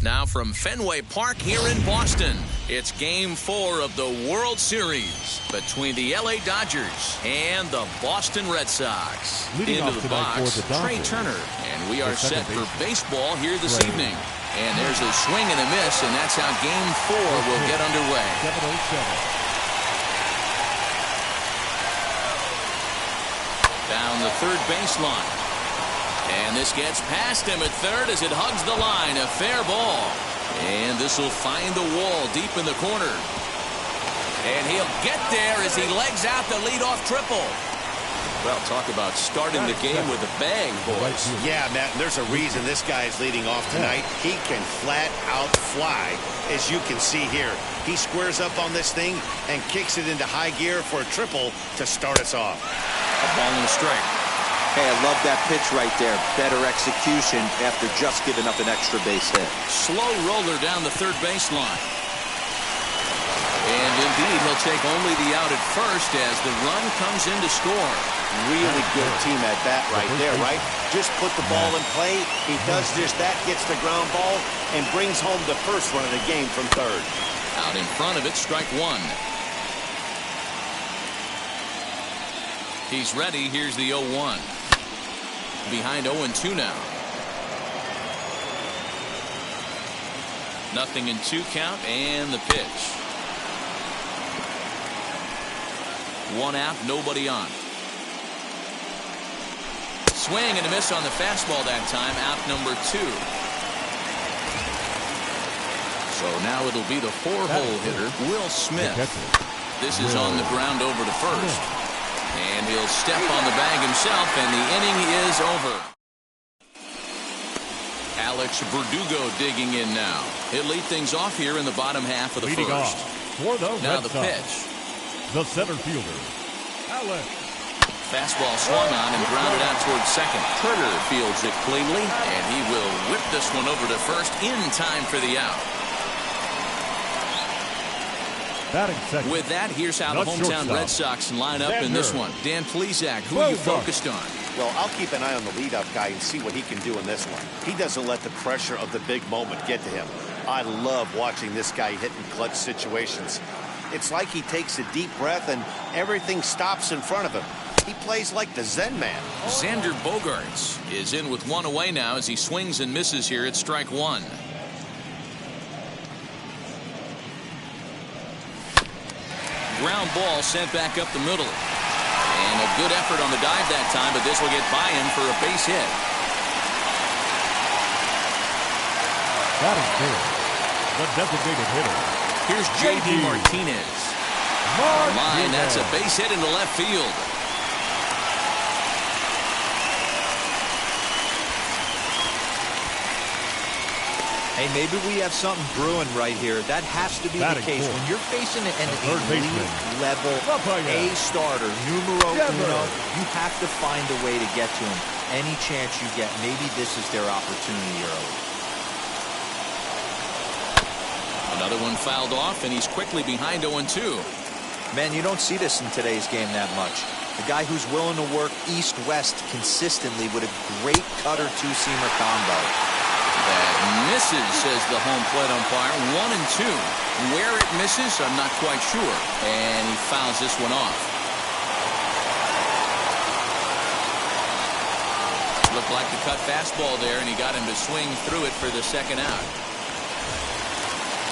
Now from Fenway Park here in Boston, it's Game 4 of the World Series between the LA Dodgers and the Boston Red Sox. Leading Into the box, Trey Turner. And we are set for baseball here this evening. And there's a swing and a miss, and that's how Game 4 will get underway. 7-0-7. Down the third baseline. And this gets past him at third as it hugs the line. A fair ball. And this will find the wall deep in the corner. And he'll get there as he legs out the leadoff triple. Well, talk about starting the game with a bang, boys. Yeah, Matt, there's a reason this guy is leading off tonight. He can flat out fly, as you can see here. He squares up on this thing and kicks it into high gear for a triple to start us off. A ball and a strike. Hey, I love that pitch right there. Better execution after just giving up an extra base hit. Slow roller down the third baseline. And indeed, he'll take only the out at first as the run comes in to score. Really good team at bat right there, right? Just put the ball in play. He does just that, gets the ground ball, and brings home the first run of the game from third. Out in front of it, strike one. He's ready. Here's the 0-1. Behind 0-2 now. 0-2 count and the pitch. One out, nobody on. Swing and a miss on the fastball that time. Out number 2. So now it'll be the 4-hole hitter, Will Smith. This is on the ground over to first. And he'll step on the bag himself, and the inning is over. Alex Verdugo digging in now. He'll lead things off here in the bottom half of the first. For the now Red the Sox, pitch. the center fielder, Alex. Fastball swung on and grounded out towards second. Turner fields it cleanly, and he will whip this one over to first in time for the out. With that, here's how the hometown Red Sox line up in this one. Dan Plesac, who are you focused on? Well, I'll keep an eye on the leadoff guy and see what he can do in this one. He doesn't let the pressure of the big moment get to him. I love watching this guy hit in clutch situations. It's like he takes a deep breath and everything stops in front of him. He plays like the Zen man. Xander Bogaerts is in with one away now as he swings and misses here at strike one. Ground ball sent back up the middle. And a good effort on the dive that time, but this will get by him for a base hit. That is good. The designated hitter. Here's J.D. Martinez. Line, that's a base hit into left field. Hey, maybe we have something brewing right here. That has to be the case. When you're facing an elite-level A starter, numero uno, you have to find a way to get to him. Any chance you get, maybe this is their opportunity early. Another one fouled off, and he's quickly behind 0-2. Man, you don't see this in today's game that much. A guy who's willing to work east-west consistently with a great cutter two-seamer combo. That misses, says the home plate umpire. 1-2. Where it misses, I'm not quite sure. And he fouls this one off. Looked like the cut fastball there, and he got him to swing through it for the second out.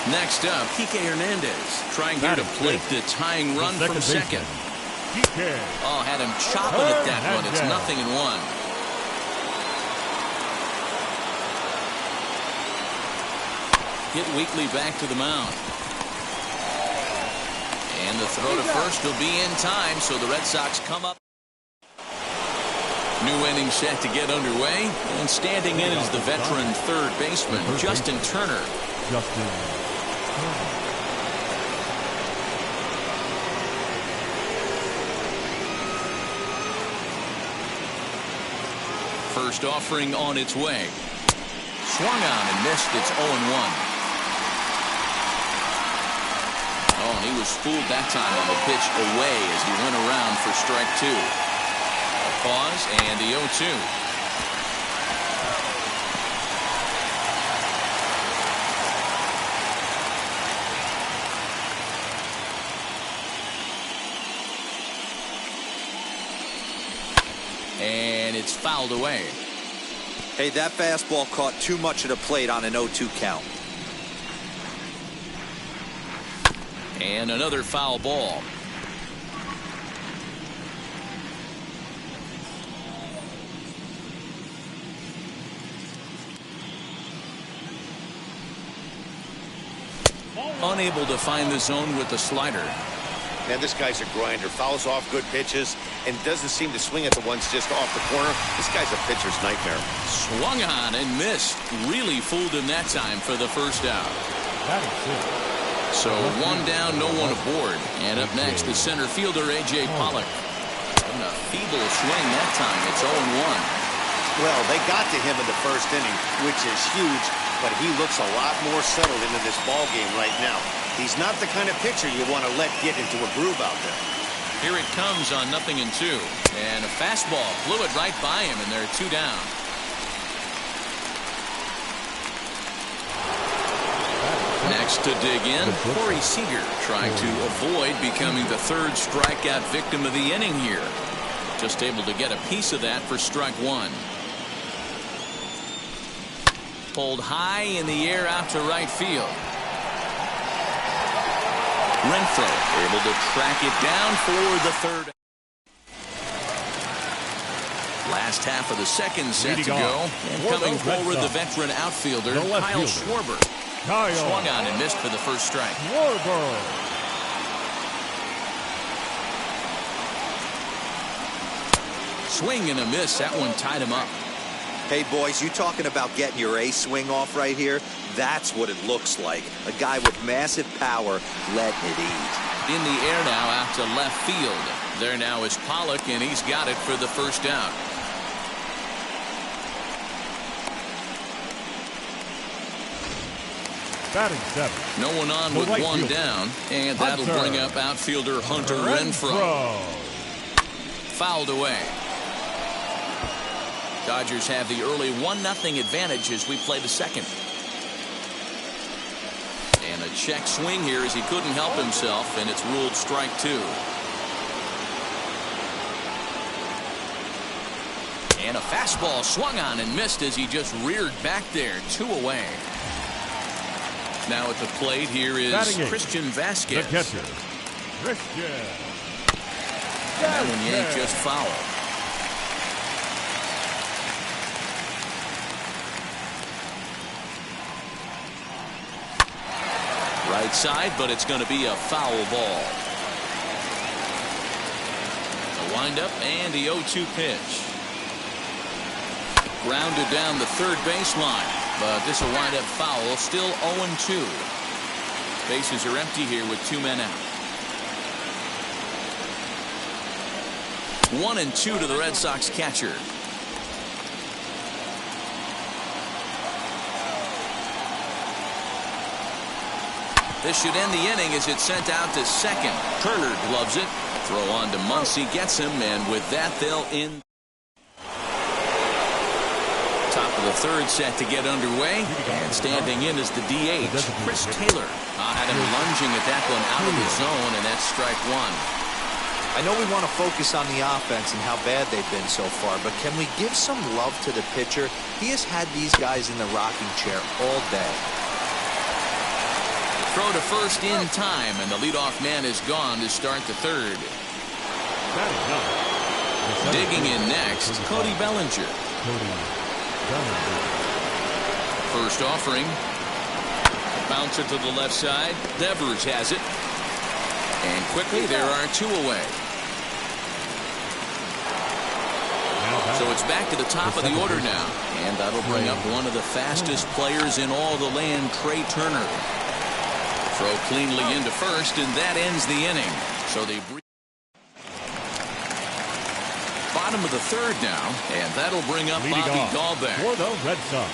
Next up, Kike Hernandez trying here to plate the tying run from second. Oh, had him chopping at that one. It's 0-1. Hit weakly back to the mound. And the throw to first will be in time, so the Red Sox come up. New inning set to get underway, and standing in is the veteran third baseman, Justin Turner. First offering on its way. Swung on and missed. It's 0-1. Oh, and he was fooled that time on the pitch away as he went around for strike two. A pause and the 0-2. and it's fouled away. Hey, that fastball caught too much of the plate on an 0-2 count. And another foul ball. Unable to find the zone with the slider. Man, this guy's a grinder. Fouls off good pitches and doesn't seem to swing at the ones just off the corner. This guy's a pitcher's nightmare. Swung on and missed. Really fooled him that time for the first out. So one down, no one aboard. And up next, the center fielder, A.J. Pollock. And a feeble swing that time. It's 0-1. Well, they got to him in the first inning, which is huge, but he looks a lot more settled into this ball game right now. He's not the kind of pitcher you want to let get into a groove out there. Here it comes on 0-2. And a fastball blew it right by him, and they're 2 down. Next to dig in, Corey Seager trying to avoid becoming the third strikeout victim of the inning here. Just able to get a piece of that for strike one. Pulled high in the air out to right field. Renfroe able to track it down for the third. Last half of the second set to go. And coming forward, the veteran outfielder, Kyle Schwarber. Swung on and missed for the first strike. Swing and a miss. That one tied him up. Hey, boys, you talking about getting your ace swing off right here? That's what it looks like. A guy with massive power letting it eat. In the air now out to left field. There now is Pollock, and he's got it for the first out. Batting 7. No one on with one down, and that'll bring up outfielder Hunter Renfroe. Fouled away. Dodgers have the early 1-0 advantage as we play the second. And a check swing here as he couldn't help himself, and it's ruled strike 2. And a fastball swung on and missed as he just reared back there. 2 away. Now at the plate here is Christian Vasquez. The catcher, Christian. And that one yanked just foul. Right side, but it's going to be a foul ball. A windup and the 0-2 pitch. Grounded down the third baseline, but this will wind up foul. Still 0-2. Bases are empty here with 2 men out. 1-2 to the Red Sox catcher. This should end the inning as it's sent out to second. Turner gloves it. Throw on to Muncy, gets him, and with that they'll end. Top of the third set to get underway, and standing in is the DH, Chris Taylor. Had him lunging at that one out of the zone, and that's strike 1. I know we want to focus on the offense and how bad they've been so far, but can we give some love to the pitcher? He has had these guys in the rocking chair all day. Throw to first in time, and the leadoff man is gone to start the third. Digging in next, Cody Bellinger. First offering. Bouncer to the left side. Devers has it. And quickly there are 2 away. So it's back to the top of the order now. And that'll bring up one of the fastest players in all the land, Trey Turner. Throw cleanly into first, and that ends the inning. So they bottom of the third now, and that'll bring up Bobby Dahlbeck. For the Red Sox,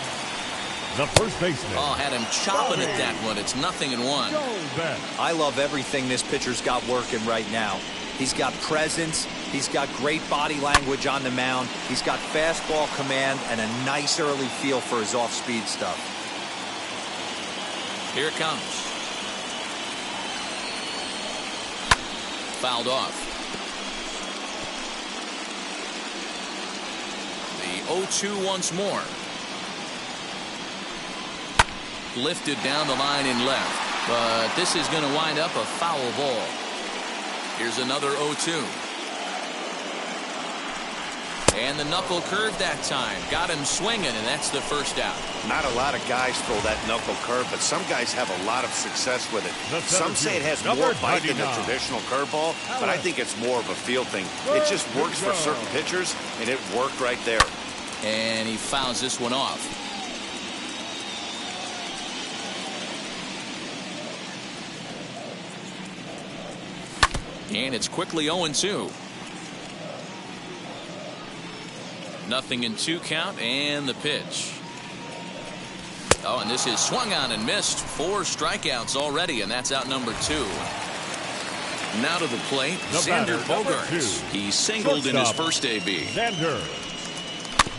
the first baseman. Oh, had him chopping at that one. It's 0-1. I love everything this pitcher's got working right now. He's got presence. He's got great body language on the mound. He's got fastball command and a nice early feel for his off-speed stuff. Here it comes. Fouled off. 0-2 once more. Lifted down the line in left, but this is going to wind up a foul ball. Here's another 0-2. And the knuckle curve that time. Got him swinging, and that's the first out. Not a lot of guys throw that knuckle curve, but some guys have a lot of success with it. Some say it has more bite than the traditional curveball, but I think it's more of a feel thing. It just works for certain pitchers, and it worked right there. And he fouls this one off. And it's quickly 0-2. Nothing in 2 count, and the pitch. Oh, and this is swung on and missed. 4 strikeouts already, and that's out number 2. Now to the plate, Xander Bogaerts. He singled in his first AB. Xander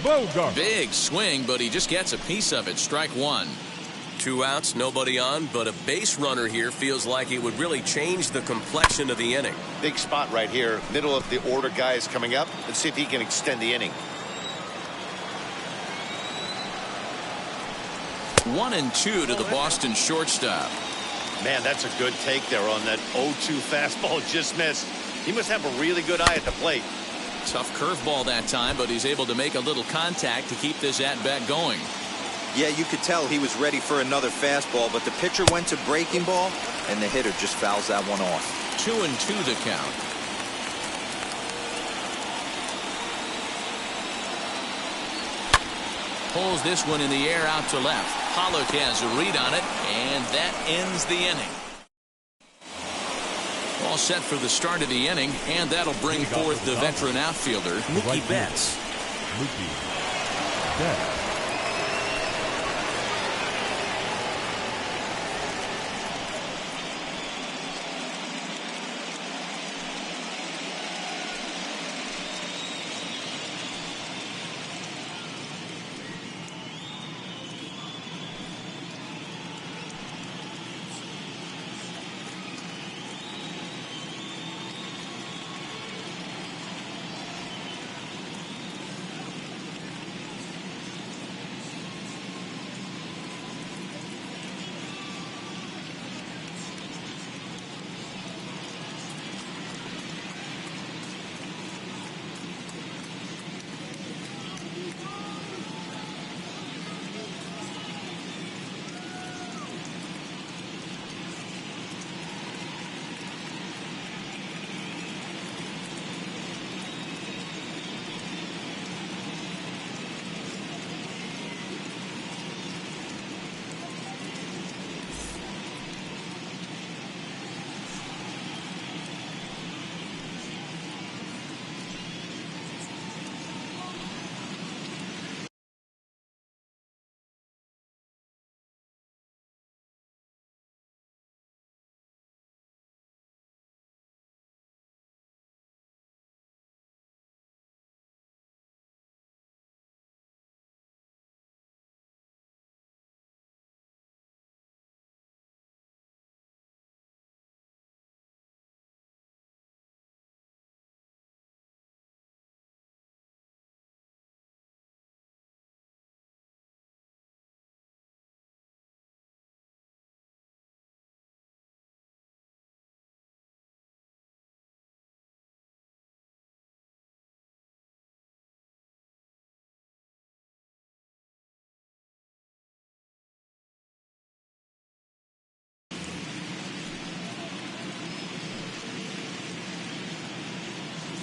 Bogaerts. Big swing, but he just gets a piece of it. Strike 1. 2 outs, nobody on, but a base runner here feels like it would really change the complexion of the inning. Big spot right here. Middle of the order guy is coming up. Let's see if he can extend the inning. 1-2 to the Boston shortstop. Man, that's a good take there on that 0-2 fastball just missed. He must have a really good eye at the plate. Tough curveball that time, but he's able to make a little contact to keep this at-bat going. Yeah, you could tell he was ready for another fastball, but the pitcher went to breaking ball, and the hitter just fouls that one off. 2-2 the count. Pulls this one in the air out to left. Pollock has a read on it, and that ends the inning. All set for the start of the inning, and that'll bring forth the veteran outfielder, Mookie Betts. Mookie Betts.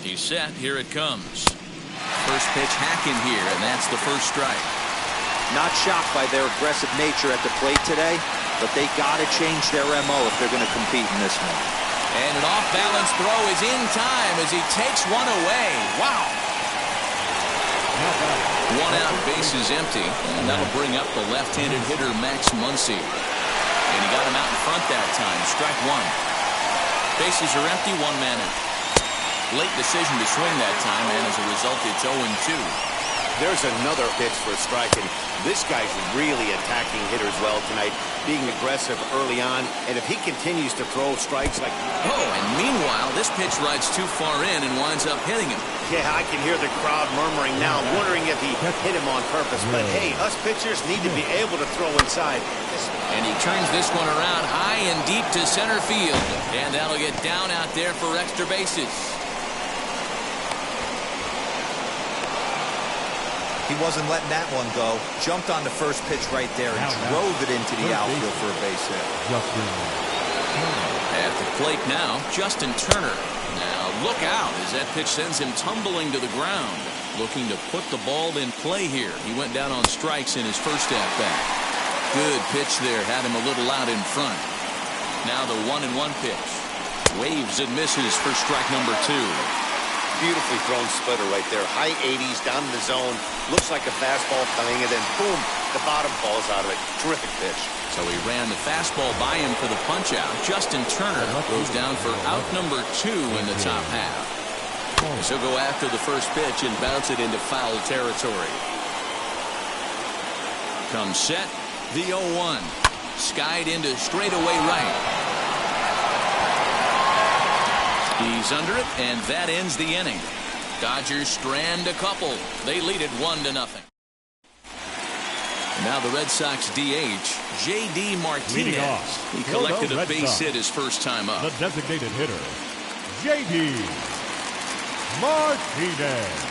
He's set. Here it comes. First pitch hacking here, and that's the first strike. Not shocked by their aggressive nature at the plate today, but they got to change their MO if they're going to compete in this one. And an off-balance throw is in time as he takes one away. Wow. 1 out, base is empty, and that'll bring up the left-handed hitter Max Muncy. And he got him out in front that time. Strike 1. Bases are empty, 1 man out. Late decision to swing that time, and as a result, it's 0-2. There's another pitch for a strike, and this guy's really attacking hitters well tonight, being aggressive early on, and if he continues to throw strikes like... Oh, and meanwhile, this pitch rides too far in and winds up hitting him. Yeah, I can hear the crowd murmuring now, wondering if he hit him on purpose. But hey, us pitchers need to be able to throw inside. And he turns this one around high and deep to center field. And that'll get down out there for extra bases. He wasn't letting that one go. Jumped on the first pitch right there and drove it into the outfield for a base hit. At the plate now, Justin Turner. Now look out as that pitch sends him tumbling to the ground. Looking to put the ball in play here. He went down on strikes in his first at-bat. Good pitch there, had him a little out in front. Now the 1-1 pitch. Waves and misses for strike number 2. Beautifully thrown splitter right there. High 80s, down in the zone. Looks like a fastball coming, and then boom, the bottom falls out of it. Terrific pitch. So he ran the fastball by him for the punch-out. Justin Turner goes down for out number 2 in the top half. So he'll go after the first pitch and bounce it into foul territory. Comes set, the 0-1. Skied into straightaway right. He's under it, and that ends the inning. Dodgers strand a couple. They lead it 1-0. Now the Red Sox DH, J.D. Martinez. He collected a base hit his first time up. The designated hitter, J.D. Martinez.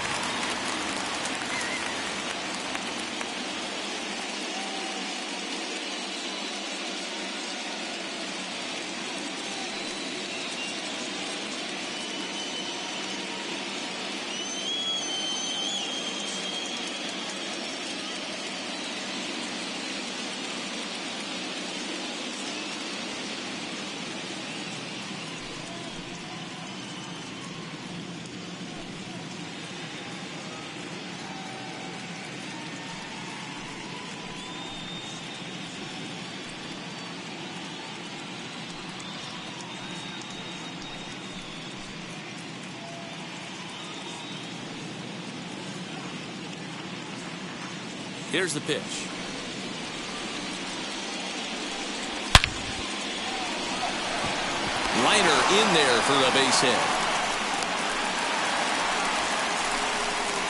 Here's the pitch. Liner in there for a base hit.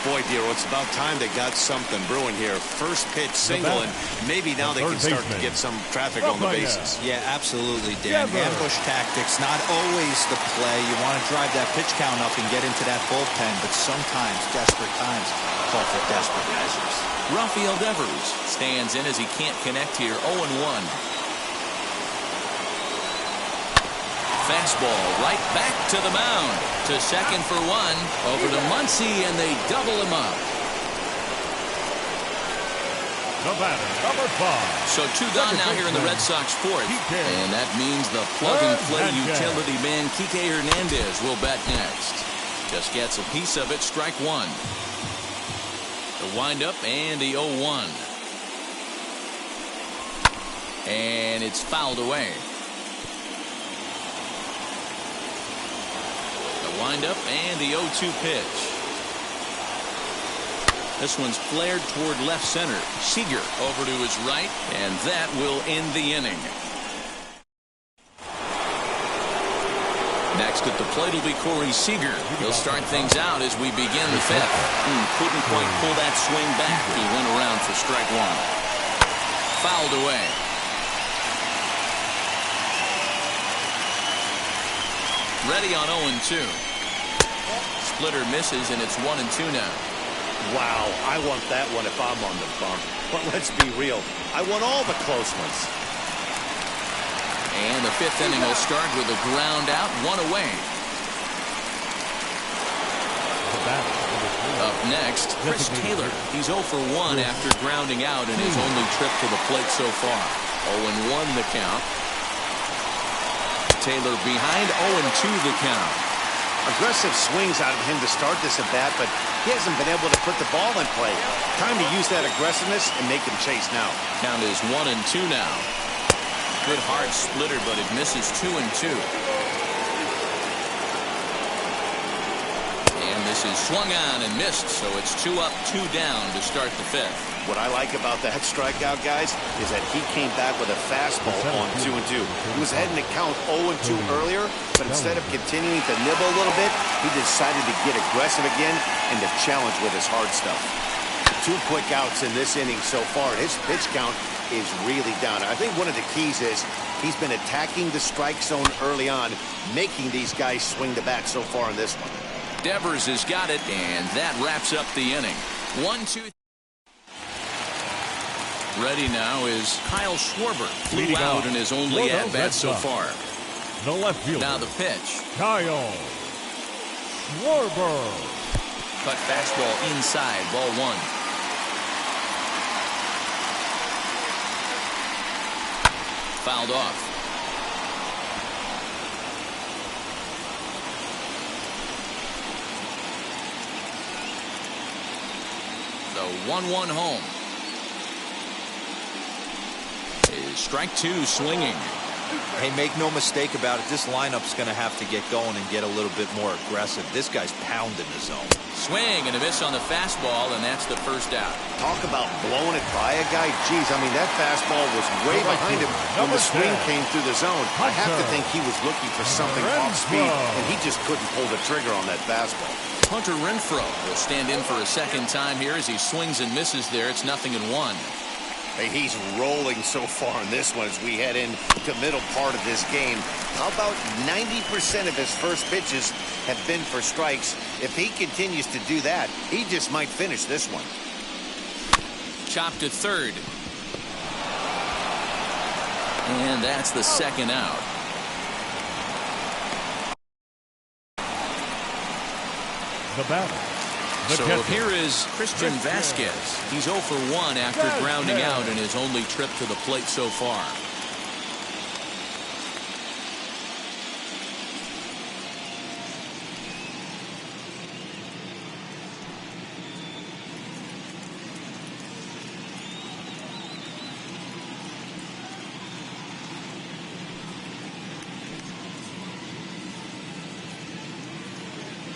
Boy, dear, it's about time they got something brewing here. First pitch single, and maybe now they can start to get some traffic on the bases. Yeah, absolutely, Dan. Ambush tactics, not always the play. You want to drive that pitch count up and get into that bullpen, but sometimes desperate times call for desperate measures. Rafael Devers stands in as he can't connect here. 0-1. Fastball right back to the mound. To second for 1. Over to Muncy, and they double him up. The batter, number 5. So 2 gone now here in the Red Sox fourth. And that means the plug-and-play utility man, Kike Hernandez, will bat next. Just gets a piece of it, strike 1. The windup and the 0-1. And it's fouled away. The windup and the 0-2 pitch. This one's flared toward left center. Seager over to his right, and that will end the inning. Next at the plate will be Corey Seager. He'll start things out as we begin the 5th. Couldn't quite pull that swing back. He went around for strike 1. Fouled away. Ready on 0-2. Splitter misses, and it's 1-2 now. Wow, I want that one if I'm on the bump. But let's be real, I want all the close ones. And the 5th inning will start with a ground out, 1 away. Up next, Chris Taylor. He's 0 for 1 after grounding out in his only trip to the plate so far. 0-1 the count. Taylor behind, 0-2 the count. Aggressive swings out of him to start this at bat, but he hasn't been able to put the ball in play. Time to use that aggressiveness and make him chase now. Count is 1-2 now. Good hard splitter, but it misses 2-2. And this is swung on and missed, so it's 2 up, 2 down to start the 5th. What I like about that strikeout, guys, is that he came back with a fastball on 2-2. He was heading to count 0-2 earlier, but instead of continuing to nibble a little bit, he decided to get aggressive again and to challenge with his hard stuff. 2 quick outs in this inning so far. His pitch count is really down. I think one of the keys is he's been attacking the strike zone early on, making these guys swing the bat so far in this one. Devers has got it, and that wraps up the inning. 1-2. Ready now is Kyle Schwarber. Flew out in his only at-bat so far. The left fielder. Now the pitch. Kyle Schwarber. Cut fastball inside, ball 1. Fouled off. The 1-1 home. Is strike 2 swinging. Hey, make no mistake about it. This lineup's going to have to get going and get a little bit more aggressive. This guy's pounding the zone. Swing and a miss on the fastball, and that's the first out. Talk about blowing it by a guy. Geez, I mean, that fastball was way behind him when the swing came through the zone. I have to think he was looking for something off speed, and he just couldn't pull the trigger on that fastball. Hunter Renfroe will stand in for a second time here as he swings and misses there. It's 0-1. Hey, he's rolling so far in this one as we head into middle part of this game. How about 90% of his first pitches have been for strikes? If he continues to do that, he just might finish this one. Chopped to third. And that's the second out. The batter. So here is Christian Vasquez. He's 0 for 1 after grounding out in his only trip to the plate so far.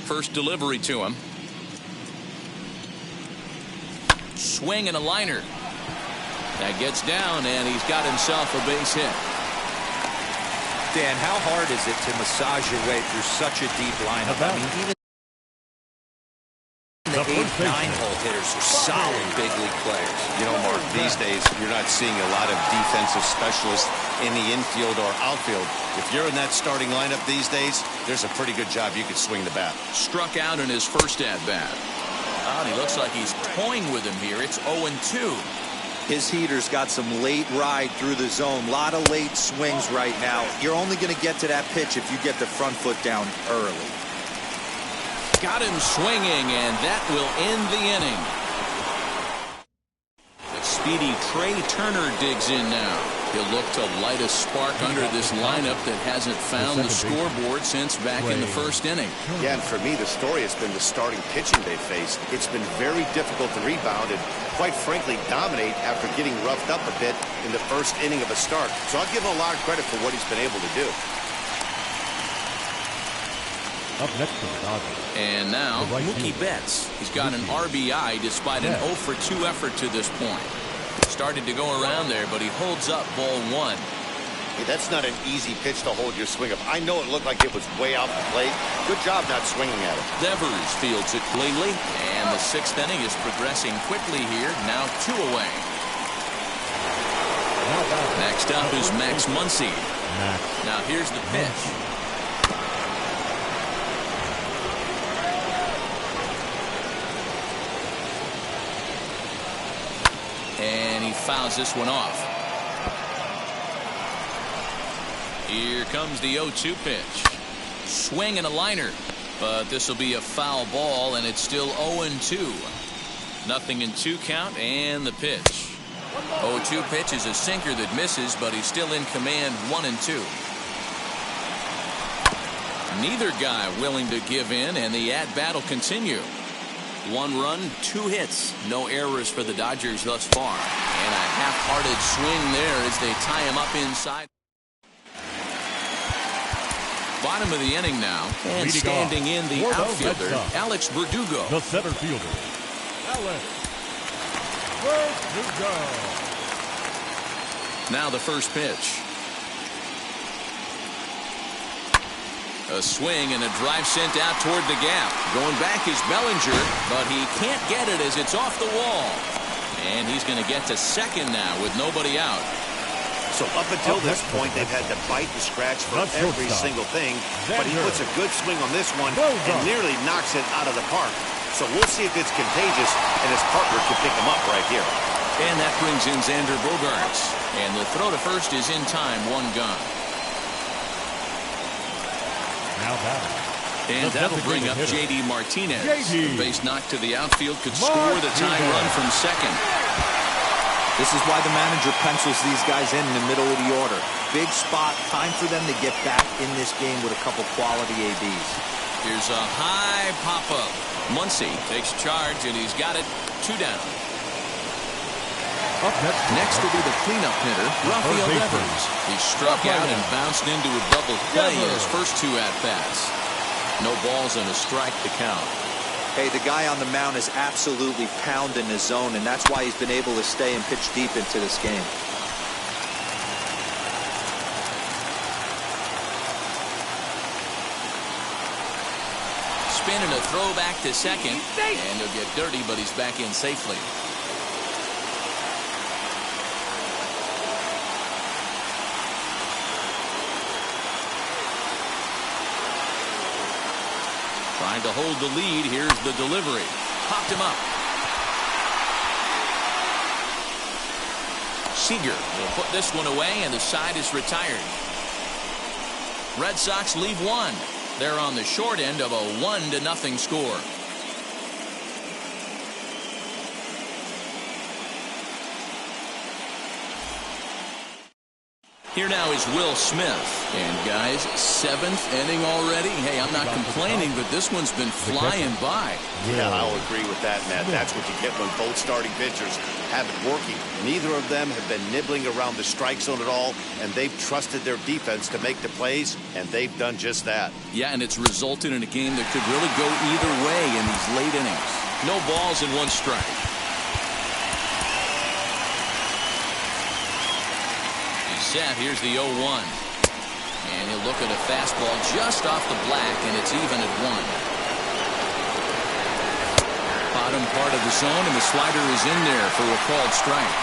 First delivery to him. Swing and a liner. That gets down, and he's got himself a base hit. Dan, how hard is it to massage your way through such a deep lineup? I mean, even the 8, 9-hole hitters are solid big league players. You know, Mark, these days you're not seeing a lot of defensive specialists in the infield or outfield. If you're in that starting lineup these days, there's a pretty good job you could swing the bat. Struck out in his first at-bat. And he looks like he's toying with him here. It's 0-2. His heater's got some late ride through the zone. A lot of late swings right now. You're only going to get to that pitch if you get the front foot down early. Got him swinging, and that will end the inning. The speedy Trey Turner digs in now. He'll look to light a spark under this lineup that hasn't found the scoreboard since back in the first inning. Yeah, and for me, the story has been the starting pitching they faced. It's been very difficult to rebound and, quite frankly, dominate after getting roughed up a bit in the first inning of a start. So I'll give him a lot of credit for what he's been able to do. Up next to the Dodgers. And now, Mookie Betts. He's got an RBI despite an 0 for 2 effort to this point. Started to go around there, but he holds up ball 1. Hey, that's not an easy pitch to hold your swing up. I know it looked like it was way out the plate. Good job not swinging at it. Devers fields it cleanly, and the 6th inning is progressing quickly here. Now 2 away. Next up is Max Muncy. Now here's the pitch. And he fouls this one off. Here comes the 0-2 pitch. Swing and a liner. But this will be a foul ball, and it's still 0-2. 0-2 count, and the pitch. 0-2 pitch is a sinker that misses, but he's still in command 1-2. Neither guy willing to give in, and the at-bat will continue. 1 run, 2 hits. No errors for the Dodgers thus far. And a half-hearted swing there as they tie him up inside. bottom of the inning now. And standing in the outfielder, Alex Verdugo. The center fielder, Alex Verdugo. Now the first pitch. A swing and a drive sent out toward the gap. Going back is Bellinger, but he can't get it as it's off the wall. And he's going to get to second now with nobody out. So up until this point, they've had to bite and scratch for every single thing. But he puts a good swing on this one and nearly knocks it out of the park. So we'll see if it's contagious, and his partner can pick him up right here. And that brings in Xander Bogaerts. And the throw to first is in time, one gone. And that'll bring up J.D. Martinez. The base knock to the outfield could score the tying run from second. This is why the manager pencils these guys in the middle of the order. Big spot, time for them to get back in this game with a couple quality ABs. Here's a high pop-up. Muncy takes charge, and he's got it 2 down. Next will be the cleanup hitter, Rafael Devers. He struck out and bounced into a double play in his first 2 at-bats. No balls and a strike to count. Hey, the guy on the mound is absolutely pounding his zone, and that's why he's been able to stay and pitch deep into this game. Spin and a throw back to second, and he'll get dirty, but he's back in safely. Trying to hold the lead. Here's the delivery. Popped him up. Seager will put this one away, and the side is retired. Red Sox leave 1. They're on the short end of a 1-0 score. Here now is Will Smith. And guys, 7th inning already. Hey, I'm not complaining, but this one's been flying by. Yeah, I'll agree with that, Matt. That's what you get when both starting pitchers have it working. Neither of them have been nibbling around the strike zone at all, and they've trusted their defense to make the plays, and they've done just that. Yeah, and it's resulted in a game that could really go either way in these late innings. No balls and 1 strike. Set. Here's the 0-1. And he'll look at a fastball just off the black, and it's even at 1. Bottom part of the zone, and the slider is in there for a called strike.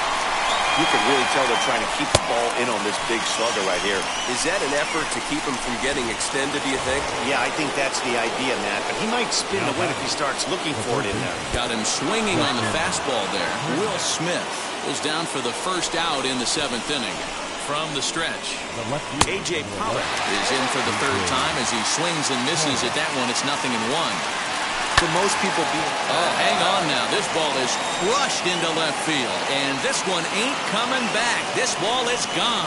You can really tell they're trying to keep the ball in on this big slugger right here. Is that an effort to keep him from getting extended, do you think? Yeah, I think that's the idea, Matt. But he might spin the win if he starts looking for it in there. Got him swinging on the fastball there. Will Smith goes down for the first out in the 7th inning. From the stretch, A.J. Pollock is in for the 3rd time as he swings and misses at that one. It's 0-1. For most people hang on now. This ball is crushed into left field, and this one ain't coming back. This ball is gone.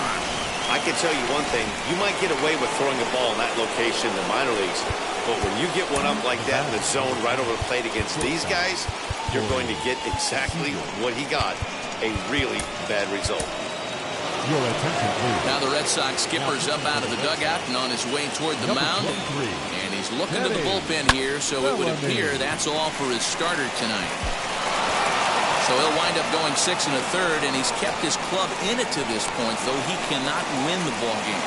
I can tell you one thing. You might get away with throwing a ball in that location in the minor leagues, but when you get one up like that in the zone right over the plate against these guys, you're going to get exactly what he got, a really bad result. Now the Red Sox skipper's up out of the dugout and on his way toward the mound. And he's looking to the bullpen here, so it would appear that's all for his starter tonight. So he'll wind up going 6 1/3, and he's kept his club in it to this point, though he cannot win the ball game.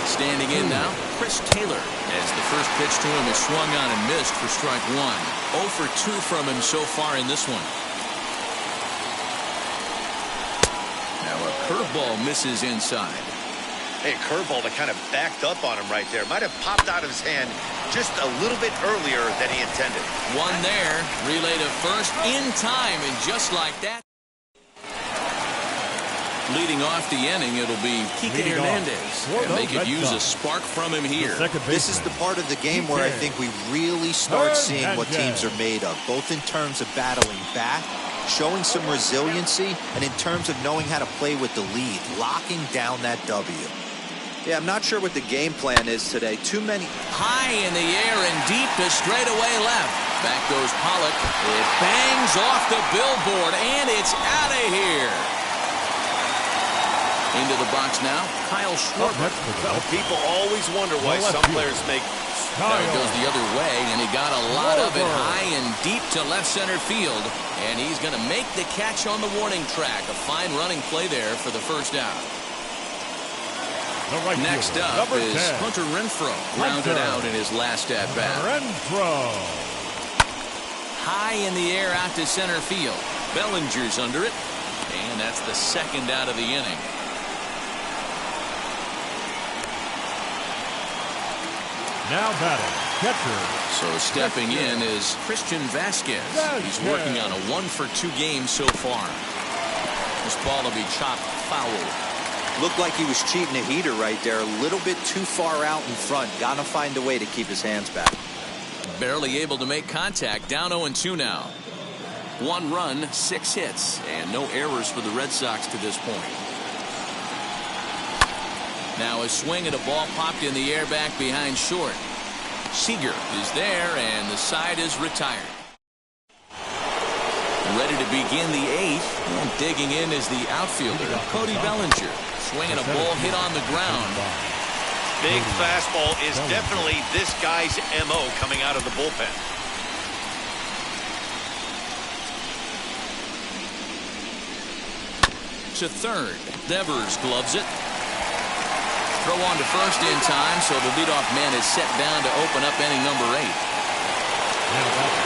Standing in now, Chris Taylor, as the first pitch to him is swung on and missed for strike 1. 0 for 2 from him so far in this one. Now a curveball misses inside. Hey, a curveball that kind of backed up on him right there. Might have popped out of his hand just a little bit earlier than he intended. One there, relay to first in time, and just like that. Leading off the inning, it'll be Kike Hernandez. And they could use a spark from him here. This is the part of the game where I think we really start seeing what teams are made of, both in terms of battling back, showing some resiliency, and in terms of knowing how to play with the lead, locking down that W. Yeah, I'm not sure what the game plan is today. Too many. High in the air and deep to straightaway left. Back goes Pollock. It bangs off the billboard, and it's out of here. Into the box now, Kyle Schwarber. Well, people always wonder why some players make... Now he goes the other way, and he got a lot of it high and deep to left center field. And he's going to make the catch on the warning track. A fine running play there for the first out. Next up is Hunter Renfroe, grounded out in his last at-bat. Renfroe. High in the air out to center field. Bellinger's under it, and that's the second out of the inning. Now batting, catcher. So stepping in is Christian Vasquez. He's working on a 1-for-2 game so far. This ball will be chopped foul. Looked like he was cheating a heater right there. A little bit too far out in front. Got to find a way to keep his hands back. Barely able to make contact. Down 0-2 now. 1 run, 6 hits, and no errors for the Red Sox to this point. Now a swing at a ball popped in the air back behind short. Seager is there, and the side is retired. Ready to begin the 8th, and digging in is the outfielder, Cody Bellinger. Swinging a ball hit on the ground. Big fastball is definitely this guy's MO coming out of the bullpen. To third. Devers gloves it. Throw on to first in time, so the leadoff man is set down to open up inning number 8.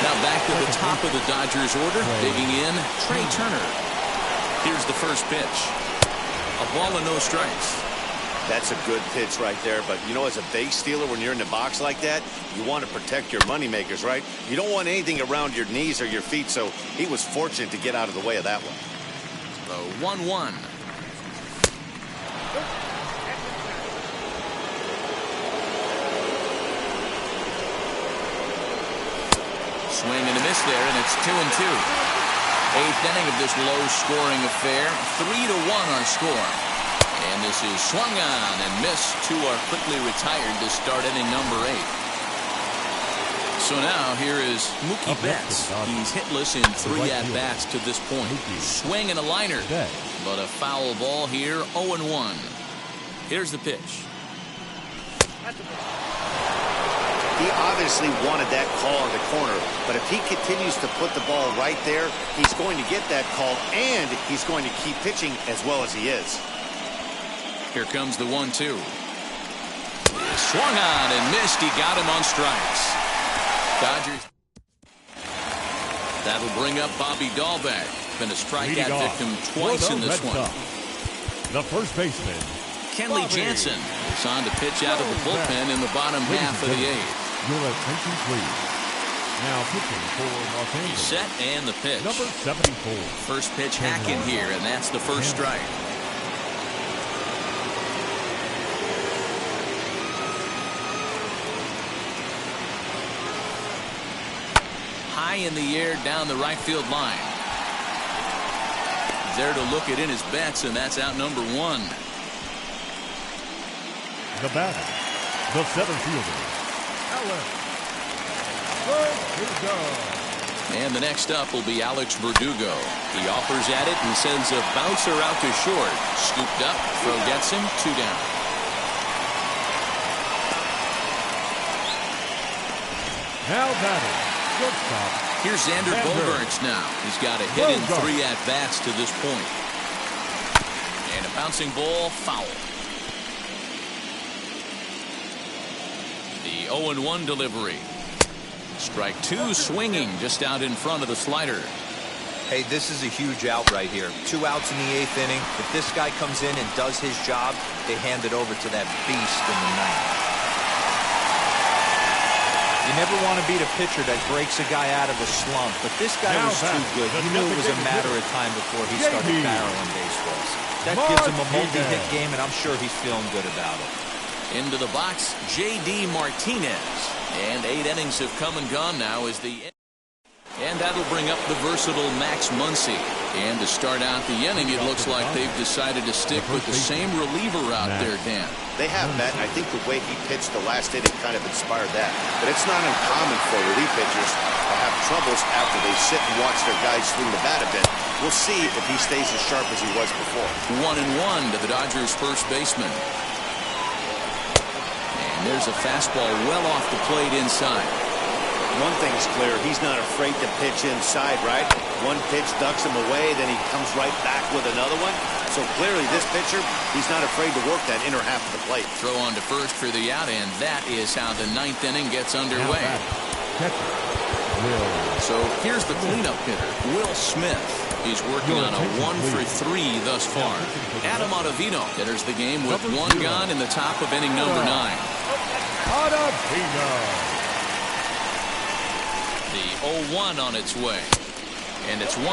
Now back to the top of the Dodgers order. Digging in, Trey Turner. Here's the first pitch. A ball and no strikes. That's a good pitch right there, but you know, as a base stealer, when you're in the box like that, you want to protect your moneymakers, right? You don't want anything around your knees or your feet, so he was fortunate to get out of the way of that one. The 1-1. Swing and a miss there, and it's 2-2. 8th inning of this low-scoring affair. 3-1 our score. And this is swung on and missed. 2 are quickly retired to start inning number 8. So now here is Mookie Betts. He's hitless in 3 at-bats to this point. Swing and a liner, but a foul ball here. 0-1. Here's the pitch. He obviously wanted that call in the corner, but if he continues to put the ball right there, he's going to get that call, and he's going to keep pitching as well as he is. Here comes the 1-2. Swung on and missed. He got him on strikes. Dodgers. That'll bring up Bobby Dahlbeck. Been a strikeout victim twice in this one. The first baseman, Kenley Jansen is on to pitch out of the bullpen in the bottom half of the 8th. Your attention, please. Now pitching for Los Angeles. He's set and the pitch. Number 74. First pitch hacking here, and that's the first strike. High in the air down the right field line. He's there to look it in his bets, and that's out number 1. The batter, the center fielder, Alex Verdugo. And the next up will be Alex Verdugo. He offers at it and sends a bouncer out to short. Scooped up, throw gets him, 2 down. Now batting, shortstop. Here's Xander Bogaerts now. He's got a hit in 3 at-bats to this point. And a bouncing ball, foul. The 0-1 delivery. Strike 2 swinging just out in front of the slider. Hey, this is a huge out right here. 2 outs in the 8th inning. If this guy comes in and does his job, they hand it over to that beast in the 9th. You never want to beat a pitcher that breaks a guy out of a slump, but this guy was too good. You knew it was a matter of time before he started barreling baseballs. That gives him a multi-hit game, and I'm sure he's feeling good about it. Into the box, J.D. Martinez. And 8 innings have come and gone now as the... And that'll bring up the versatile Max Muncy. And to start out the inning, it looks like they've decided to stick with the same reliever out there, Dan. They have, Matt. I think the way he pitched the last inning kind of inspired that. But it's not uncommon for relief pitchers to have troubles after they sit and watch their guys swing the bat a bit. We'll see if he stays as sharp as he was before. 1-1 to the Dodgers' first baseman. And there's a fastball well off the plate inside. One thing's clear, he's not afraid to pitch inside, right? One pitch ducks him away, then he comes right back with another one. So clearly this pitcher, he's not afraid to work that inner half of the plate. Throw on to first for the out, and that is how the ninth inning gets underway. So here's the cleanup hitter, Will Smith. He's working on a 1-for-3 thus far. Adam Ottavino enters the game with one gone in the top of inning number 9. Ottavino. The 0-1 on its way. And it's 1-1.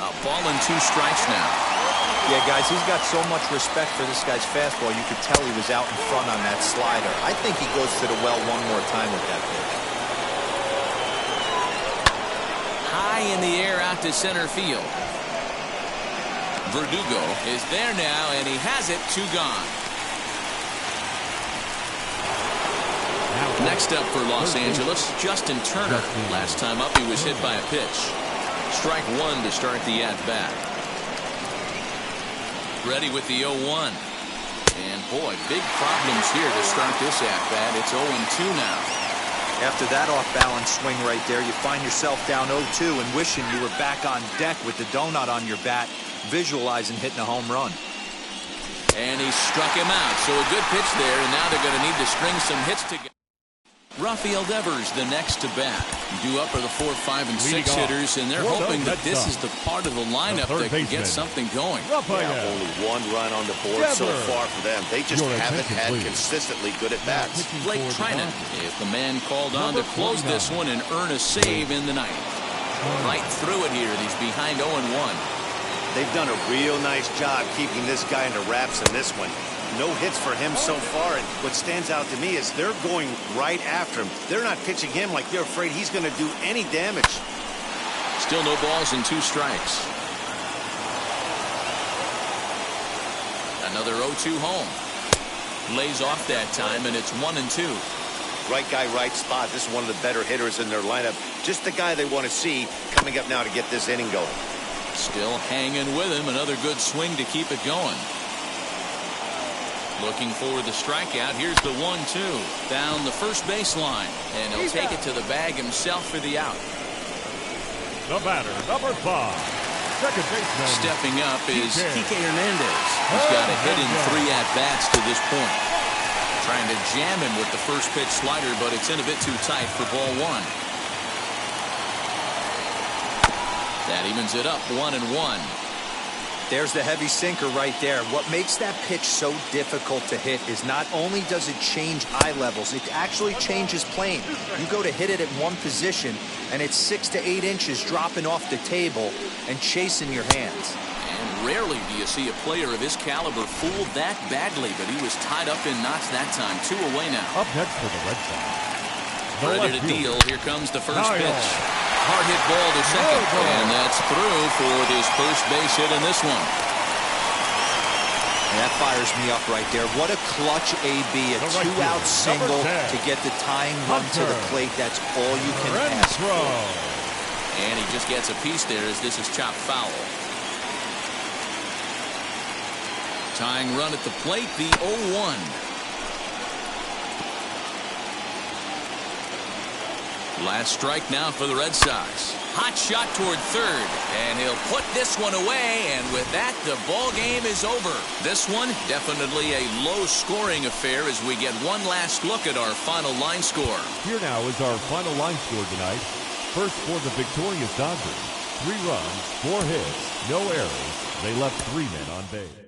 A ball and 2 strikes now. Yeah, guys, he's got so much respect for this guy's fastball. You could tell he was out in front on that slider. I think he goes to the well one more time with that pitch. High in the air out to center field. Verdugo is there now, and he has it. 2 gone. Next up for Los Angeles, Justin Turner. Last time up, he was hit by a pitch. Strike 1 to start the at-bat. Ready with the 0-1. And boy, big problems here to start this at-bat. It's 0-2 now. After that off-balance swing right there, you find yourself down 0-2 and wishing you were back on deck with the donut on your bat, visualizing hitting a home run. And he struck him out. So a good pitch there, and now they're going to need to string some hits together. Rafael Devers, the next to bat. Due up are the 4, 5, and 6 hitters, and they're hoping that this is the part of the lineup that can get something going. Yeah, only 1 run on the board so far for them. They just haven't had consistently good at bats. Blake Trinan is the man called on to close this one and earn a save in the ninth. Right through it here, and he's behind 0-1. They've done a real nice job keeping this guy under wraps in this one. No hits for him so far, and what stands out to me is they're going right after him. They're not pitching him like they're afraid he's going to do any damage. Still no balls and 2 strikes. Another 0-2 home. Lays off that time, and it's 1-2. Right guy, right spot. This is one of the better hitters in their lineup. Just the guy they want to see coming up now to get this inning going. Still hanging with him. Another good swing to keep it going. Looking for the strikeout. Here's the 1-2 down the first baseline, and he'll take it to the bag himself for the out. The batter, number 5, second baseman. Stepping up is Kike Hernandez. He's got a hit in 3 at-bats to this point. Trying to jam him with the first pitch slider, but it's in a bit too tight for ball 1. That evens it up 1-1. There's the heavy sinker right there. What makes that pitch so difficult to hit is not only does it change eye levels, it actually changes plane. You go to hit it at one position, and it's 6 to 8 inches dropping off the table and chasing your hands. And rarely do you see a player of his caliber fooled that badly, but he was tied up in knots that time. 2 away now. Up next for the Red Sox. Ready to deal. Here comes the first pitch. Hard hit ball to second, and that's through for this first base hit in this one. And that fires me up right there. What a clutch AB, a 2-out single to get the tying run to the plate. That's all you can ask for. And he just gets a piece there as this is chopped foul. Tying run at the plate, the 0-1. Last strike now for the Red Sox. Hot shot toward third, and he'll put this one away, and with that, the ball game is over. This one, definitely a low-scoring affair as we get one last look at our final line score. Here now is our final line score tonight. First for the victorious Dodgers. 3 runs, 4 hits, no errors. They left 3 men on base.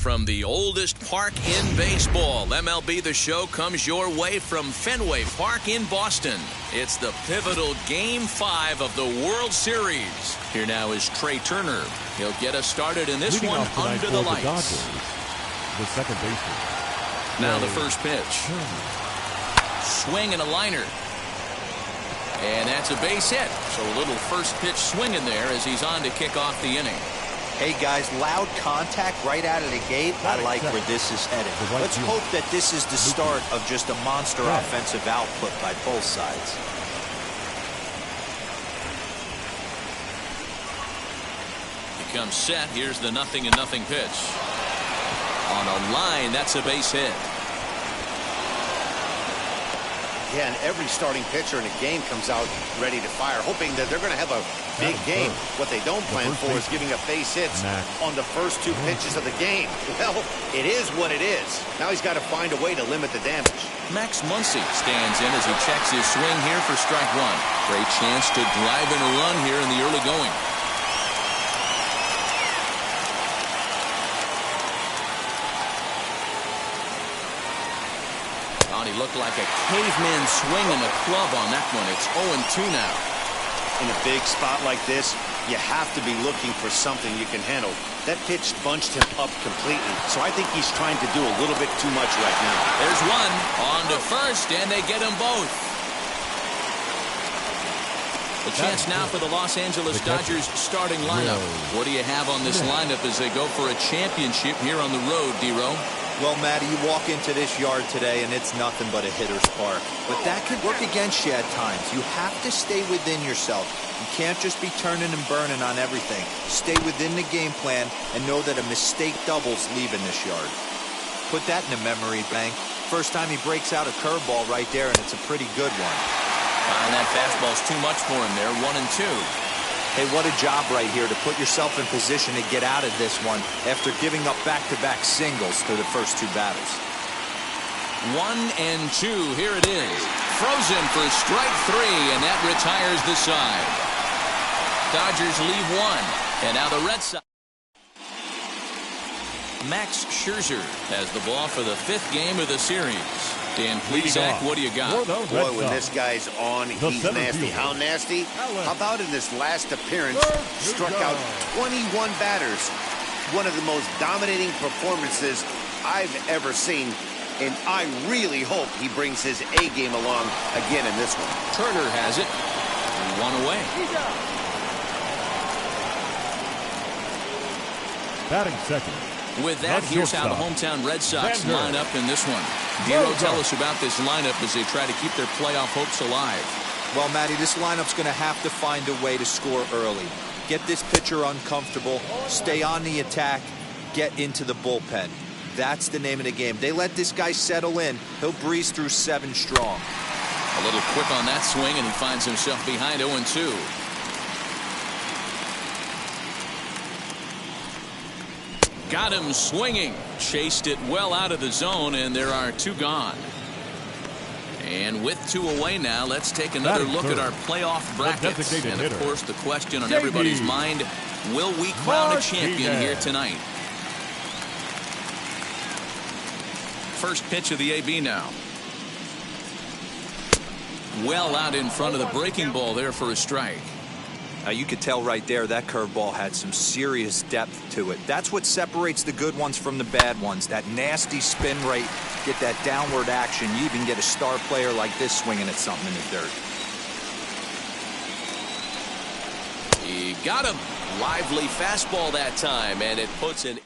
from the oldest park in baseball. MLB The Show comes your way from Fenway Park in Boston. It's the pivotal Game 5 of the World Series. Here now is Trey Turner. He'll get us started in this one under the lights. The second baseman. Now the first pitch. Swing and a liner. And that's a base hit. So a little first pitch swing in there as he's on to kick off the inning. Hey, guys, loud contact right out of the gate. I like where this is headed. Let's hope that this is the start of just a monster offensive output by both sides. He comes set. Here's the 0-0 pitch. On a line, that's a base hit. Yeah, and every starting pitcher in a game comes out ready to fire, hoping that they're going to have a big game. What they don't plan for is giving up base hits on the first 2 pitches of the game. Well, it is what it is. Now he's got to find a way to limit the damage. Max Muncy stands in as he checks his swing here for strike 1. Great chance to drive in a run here in the early going. He looked like a caveman swinging a club on that one. It's 0-2 now. In a big spot like this, you have to be looking for something you can handle. That pitch bunched him up completely, so I think he's trying to do a little bit too much right now. There's one on to first, and they get them both. A chance now for the Los Angeles Dodgers starting lineup. What do you have on this lineup as they go for a championship here on the road, D-Row? Well, Matty, you walk into this yard today, and it's nothing but a hitter's park. But that could work against you at times. You have to stay within yourself. You can't just be turning and burning on everything. Stay within the game plan and know that a mistake doubles leaving this yard. Put that in the memory bank. First time he breaks out a curveball right there, and it's a pretty good one. And that fastball's too much for him there, 1-2. Hey, what a job right here to put yourself in position to get out of this one after giving up back-to-back singles to the first 2 batters. 1-2. Here it is. Frozen for strike 3, and that retires the side. Dodgers leave 1, and now the Red Sox. Max Scherzer has the ball for the 5th game of the series. Dan Plesac, what do you got? Boy, when this guy's on, he's nasty. How nasty? How about in this last appearance, struck out 21 batters. One of the most dominating performances I've ever seen, and I really hope he brings his A game along again in this one. Turner has it. 1 away. Batting second. With that, here's how the hometown Red Sox line up in this one. Dero, tell us about this lineup as they try to keep their playoff hopes alive. Well, Matty, this lineup's going to have to find a way to score early. Get this pitcher uncomfortable, stay on the attack, get into the bullpen. That's the name of the game. They let this guy settle in. He'll breeze through 7 strong. A little quick on that swing, and he finds himself behind 0-2. Got him swinging. Chased it well out of the zone, and there are 2 gone. And with 2 away now, let's take another look at our playoff brackets. And, of course, the question on everybody's mind, will we crown a champion here tonight? First pitch of the AB now. Well out in front of the breaking ball there for a strike. Now, you could tell right there that curveball had some serious depth to it. That's what separates the good ones from the bad ones. That nasty spin rate, get that downward action. You even get a star player like this swinging at something in the dirt. He got him. Lively fastball that time, and it puts an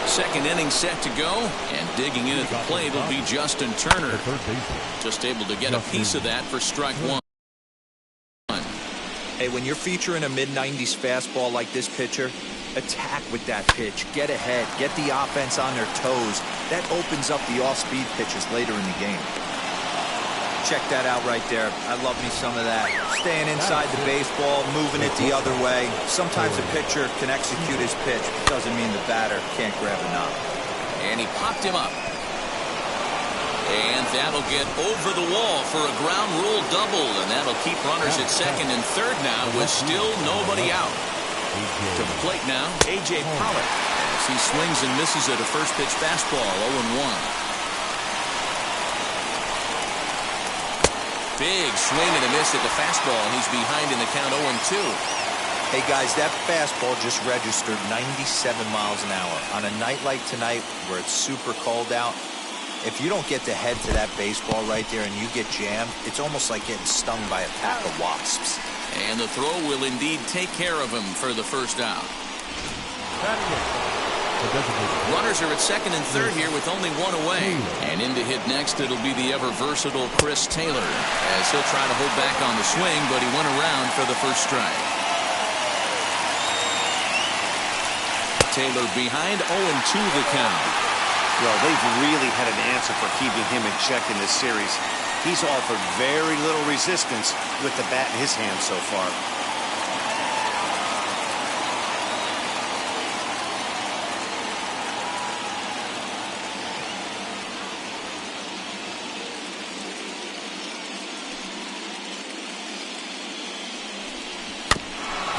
second inning set to go, and digging in at the plate will be Justin Turner. Just able to get a piece of that for strike 1. Hey, when you're featuring a mid-90s fastball like this pitcher, attack with that pitch. Get ahead. Get the offense on their toes. That opens up the off-speed pitches later in the game. Check that out right there. I love me some of that. Staying inside the baseball, moving it the other way. Sometimes a pitcher can execute his pitch. Doesn't mean the batter can't grab a knob. And he popped him up. And that'll get over the wall for a ground rule double. And that'll keep runners at second and third now with still nobody out. To the plate now, A.J. Pollock. As he swings and misses at a first pitch fastball, 0-1. Big swing and a miss at the fastball, and he's behind in the count 0-2. Hey guys, that fastball just registered 97 miles an hour. On a night like tonight where it's super cold out, if you don't get to head to that baseball right there and you get jammed, it's almost like getting stung by a pack of wasps. And the throw will indeed take care of him for the first out. Runners are at second and third here with only one away. And in to hit next, it'll be the ever-versatile Chris Taylor, as he'll try to hold back on the swing, but he went around for the first strike. Taylor behind, 0-2 the count. Well, they've really had an answer for keeping him in check in this series. He's offered very little resistance with the bat in his hand so far.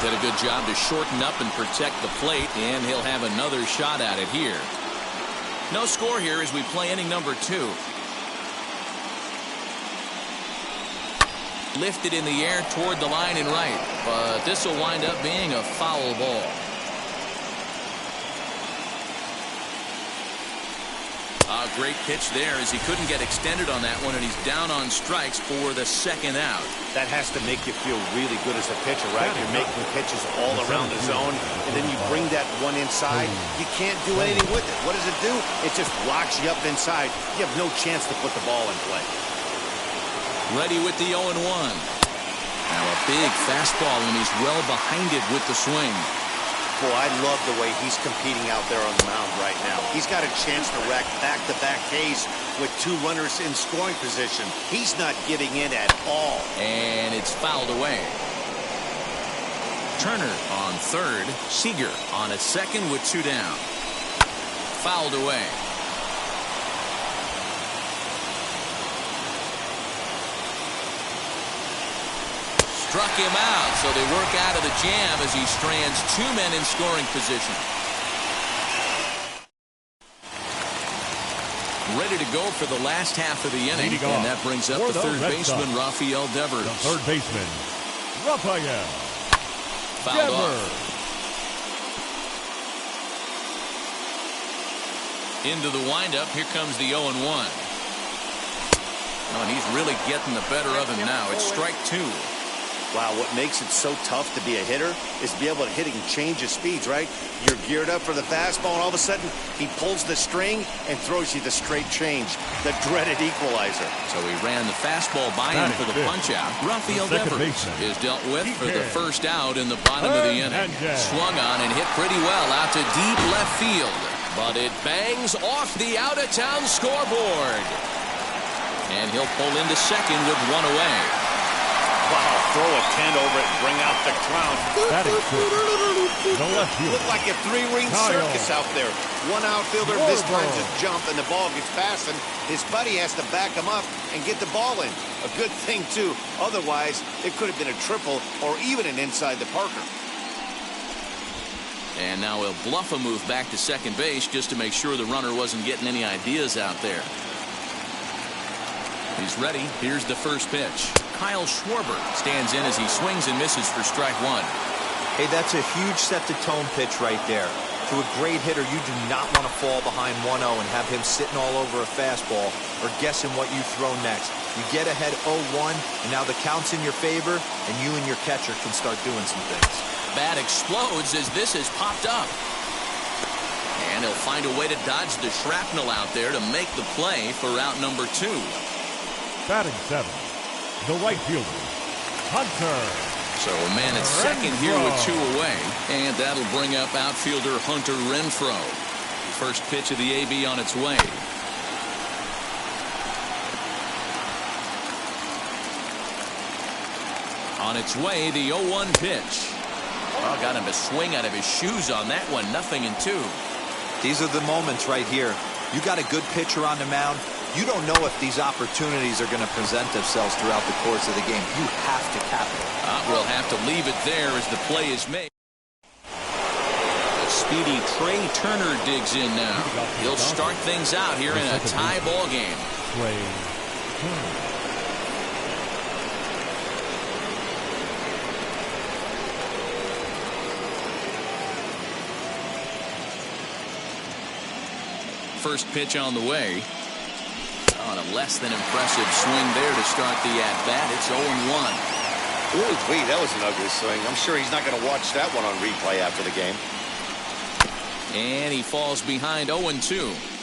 Did a good job to shorten up and protect the plate, and he'll have another shot at it here. No score here as we play inning number 2. Lifted in the air toward the line and right, but this will wind up being a foul ball. A great pitch there as he couldn't get extended on that one, and he's down on strikes for the second out. That has to make you feel really good as a pitcher, right? You're making pitches all around the zone, and then you bring that one inside. You can't do anything with it. What does it do? It just locks you up inside. You have no chance to put the ball in play. Ready with the 0-1. Now a big fastball, and he's well behind it with the swing. Boy, I love the way he's competing out there on the mound right now. He's got a chance to rack back-to-back Ks with 2 runners in scoring position. He's not giving in at all. And it's fouled away. Turner on third. Seager on at second with 2 down. Fouled away. Struck him out, so they work out of the jam as he strands 2 men in scoring position. Ready to go for the last half of the inning, and that brings up the third baseman, Rafael Devers. The third baseman, Rafael Fouled off. Into the windup, here comes the 0-1. Oh, and he's really getting the better of him now. It's strike 2. Wow, what makes it so tough to be a hitter is to be able to hit and change his speeds, right? You're geared up for the fastball, and all of a sudden, he pulls the string and throws you the straight change, the dreaded equalizer. So he ran the fastball by him for the punch-out. Rafael Devers is dealt with for the first out in the bottom of the inning. Swung on and hit pretty well out to deep left field, but it bangs off the out-of-town scoreboard. And he'll pull into second with 1 away. Wow, throw a tent over it and bring out the clown. Look like a 3-ring circus out there. One outfielder mistimes his jump and the ball gets past him. His buddy has to back him up and get the ball in. A good thing, too. Otherwise, it could have been a triple or even an inside the Parker. And now he'll bluff a move back to second base just to make sure the runner wasn't getting any ideas out there. He's ready. Here's the first pitch. Kyle Schwarber stands in as he swings and misses for strike 1. Hey, that's a huge set-the-tone pitch right there. To a great hitter, you do not want to fall behind 1-0 and have him sitting all over a fastball or guessing what you throw next. You get ahead 0-1, and now the count's in your favor, and you and your catcher can start doing some things. Bat explodes as this has popped up. And he'll find a way to dodge the shrapnel out there to make the play for out number 2. Batting 7, the right fielder, Hunter. So a man at second here with 2 away, and that'll bring up outfielder Hunter Renfroe. First pitch of the AB on its way. On its way, the 0-1 pitch. Oh, got him to swing out of his shoes on that one. 0-2. These are the moments right here. You got a good pitcher on the mound. You don't know if these opportunities are going to present themselves throughout the course of the game. You have to capitalize. We'll have to leave it there as the play is made. speedy Trey Turner digs in now. He'll start things out here in a tie ball game. Trey Turner. First pitch on the way. On a less than impressive swing there to start the at-bat. It's 0-1. Ooh, that was an ugly swing. I'm sure he's not going to watch that one on replay after the game. And he falls behind 0-2.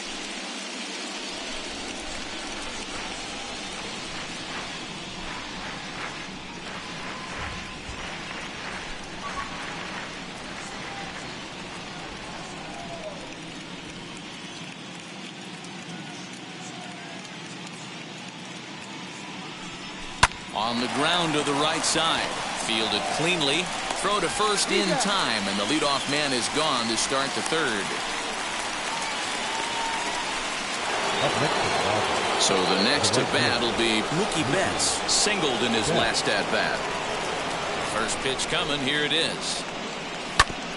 On the ground to the right side. Fielded cleanly. Throw to first in time, and the leadoff man is gone to start the third. So the next to bat will be Mookie Betts, singled in his last at bat. First pitch coming. Here it is.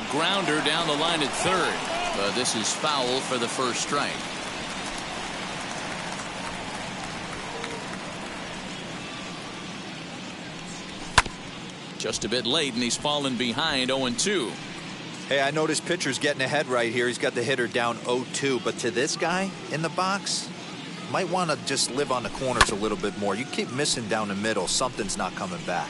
Grounder down the line at third, but this is foul for the first strike. Just a bit late, and he's fallen behind 0-2. Hey, I noticed pitcher's getting ahead right here. He's got the hitter down 0-2, but to this guy in the box, might want to just live on the corners a little bit more. You keep missing down the middle, something's not coming back.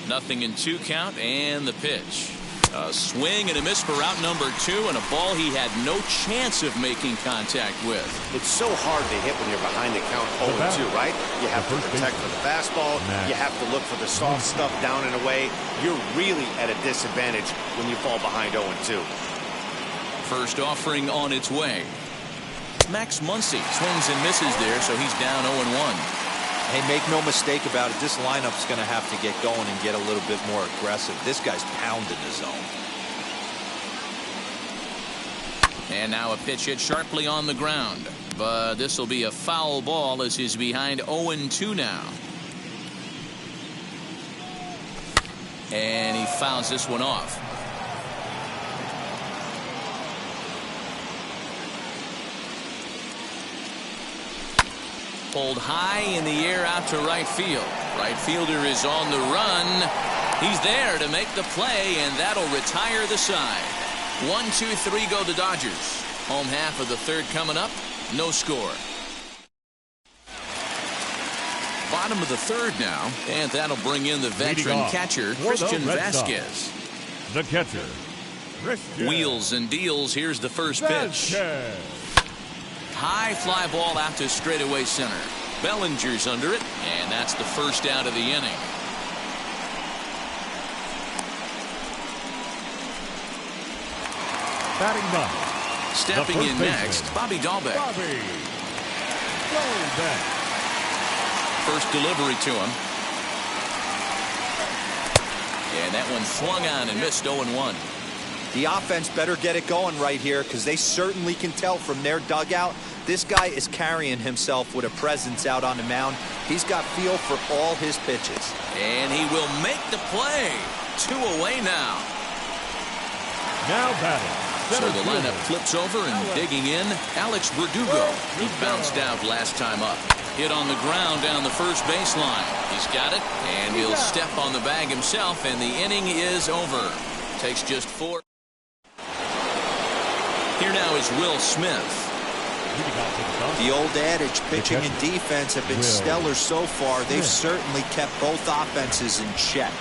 Nothing in 2 count, and the pitch. A swing and a miss for out number 2, and a ball he had no chance of making contact with. It's so hard to hit when you're behind the count 0-2, right? You have to protect for the fastball. You have to look for the soft stuff down and away. You're really at a disadvantage when you fall behind 0-2. First offering on its way. Max Muncy swings and misses there, so he's down 0-1. Hey, make no mistake about it, this lineup's going to have to get going and get a little bit more aggressive. This guy's pounding the zone. And now a pitch hit sharply on the ground. But this will be a foul ball as he's behind 0-2 now. And he fouls this one off. Pulled high in the air out to right field. Right fielder is on the run. He's there to make the play, and that'll retire the side. 1-2-3 go the Dodgers. Home half of the third coming up. No score. Bottom of the third now, and that'll bring in the veteran catcher, Christian Vasquez. The catcher, Christian. Wheels and deals. Here's the first pitch. High fly ball out to straightaway center. Bellinger's under it, and that's the first out of the inning. Batting ninth. Stepping in next, Bobby Dahlbeck. First delivery to him. And that one swung on and missed 0-1. The offense better get it going right here, because they certainly can tell from their dugout this guy is carrying himself with a presence out on the mound. He's got feel for all his pitches. And he will make the play. 2 away now. Now batting. So the lineup flips over, and digging in, Alex Verdugo. He bounced out last time up. Hit on the ground down the first baseline. He's got it, and he'll step on the bag himself, and the inning is over. Takes just 4. Here now is Will Smith. The old adage, pitching and defense have been stellar so far. They've certainly kept both offenses in check.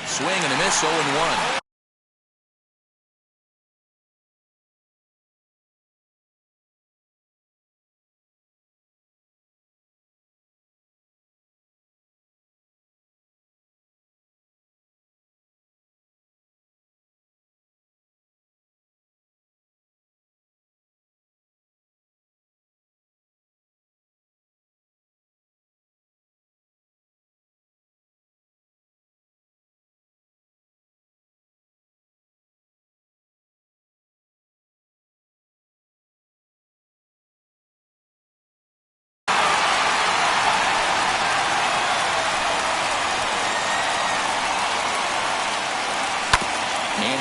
Swing and a miss, 0-1.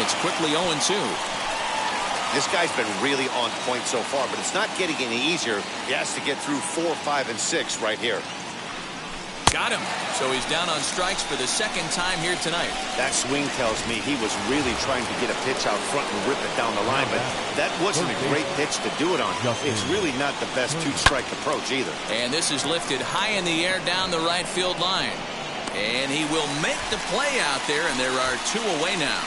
it's quickly 0-2. This guy's been really on point so far, but it's not getting any easier. He has to get through 4, 5, and 6 right here. Got him. So he's down on strikes for the second time here tonight. That swing tells me he was really trying to get a pitch out front and rip it down the line, but that wasn't a great pitch to do it on. It's really not the best two-strike approach either. And this is lifted high in the air down the right field line. And he will make the play out there, and there are 2 away now.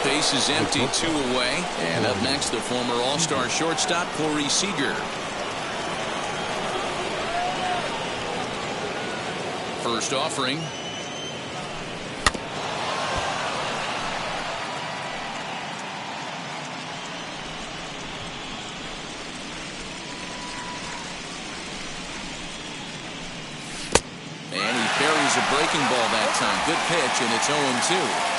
Base is empty, 2 away. And up next, the former All-Star shortstop, Corey Seager. First offering. And he buries a breaking ball that time. Good pitch, and it's 0-2.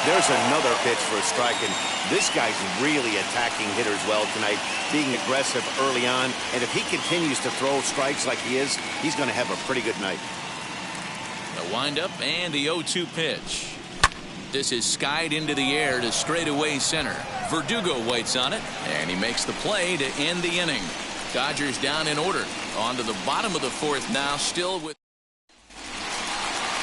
There's another pitch for a strike, and this guy's really attacking hitters well tonight, being aggressive early on, and if he continues to throw strikes like he is, he's going to have a pretty good night. The windup and the 0-2 pitch. This is skied into the air to straightaway center. Verdugo waits on it, and he makes the play to end the inning. Dodgers down in order. On to the bottom of the 4th now, still with...